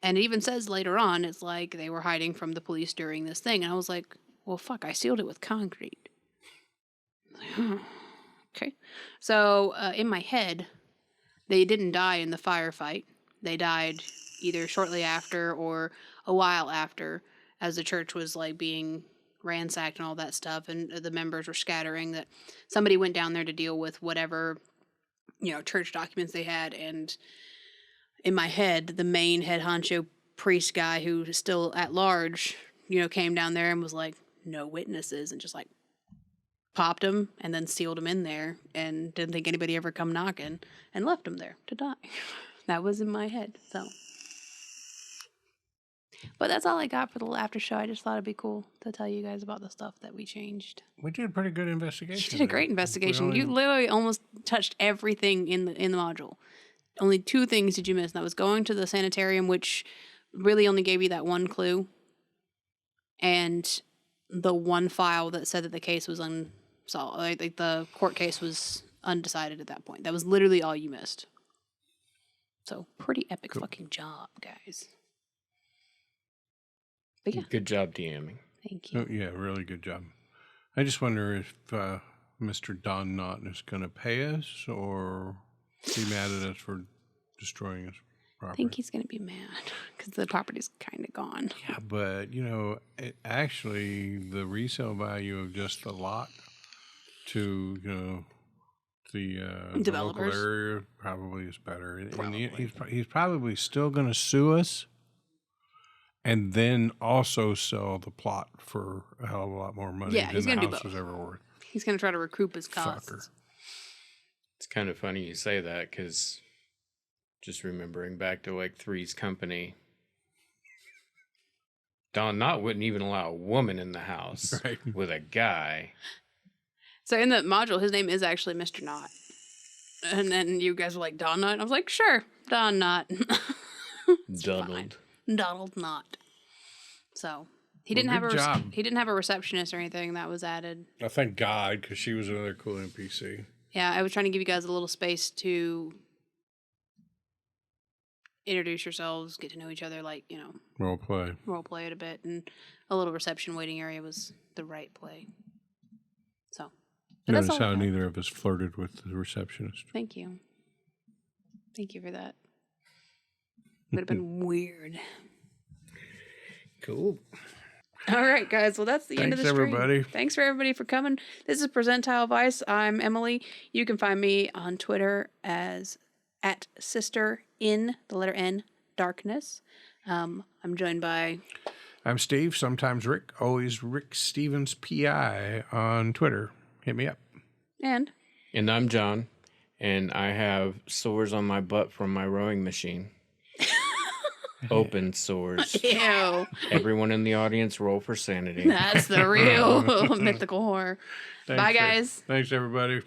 And it even says later on, it's like they were hiding from the police during this thing. And I was like, well, fuck, I sealed it with concrete. Okay. So in my head, they didn't die in the firefight. They died either shortly after or a while after, as the church was like being ransacked and all that stuff, and the members were scattering, that somebody went down there to deal with whatever, church documents they had. And in my head, the main head honcho priest guy who is still at large, came down there and was like, no witnesses, and just like popped him and then sealed him in there and didn't think anybody ever come knocking and left him there to die. That was in my head. So, but that's all I got for the after show. I just thought it'd be cool to tell you guys about the stuff that we changed. We did a pretty good investigation. You did a great investigation. You literally almost touched everything in the module. Only 2 things did you miss. And that was going to the sanitarium, which really only gave you that one clue, and the one file that said that the case was unsolved. Like the court case was undecided at that point. That was literally all you missed. So pretty epic fucking job, guys. But yeah. Good job DMing. Thank you. Oh, yeah, really good job. I just wonder if Mr. Don Knott is going to pay us or be mad at us for destroying his property. I think he's going to be mad because the property's kind of gone. Yeah, but, actually the resale value of just the lot to, the local area probably is better. And he's probably still going to sue us and then also sell the plot for a hell of a lot more money than the house was ever worth. He's going to try to recoup his costs. Fucker. It's kind of funny you say that, because just remembering back to like Three's Company, Don Knott wouldn't even allow a woman in the house with a guy. So in the module, his name is actually Mr. Knott. And then you guys were like, Don Knott? I was like, sure, Don Knott. Donald Knott. So he didn't have a receptionist or anything that was added. Oh, thank God, because she was another cool NPC. Yeah, I was trying to give you guys a little space to introduce yourselves, get to know each other, like, Role play it a bit, and a little reception waiting area was the right play. So, notice how neither of us flirted with the receptionist. Thank you for that. Would have been weird. Cool. All right, guys. Well, that's the end of the stream. Everybody. Thanks for everybody for coming. This is Percentile Vice. I'm Emily. You can find me on Twitter as @sister in the letter N darkness. I'm joined by. I'm Steve. Sometimes Rick. Always Rick Stevens PI on Twitter. Hit me up. And I'm John, and I have sores on my butt from my rowing machine. Open sores. Ew. Everyone in the audience, roll for sanity. That's the real mythical horror. Bye, guys. Thanks, everybody.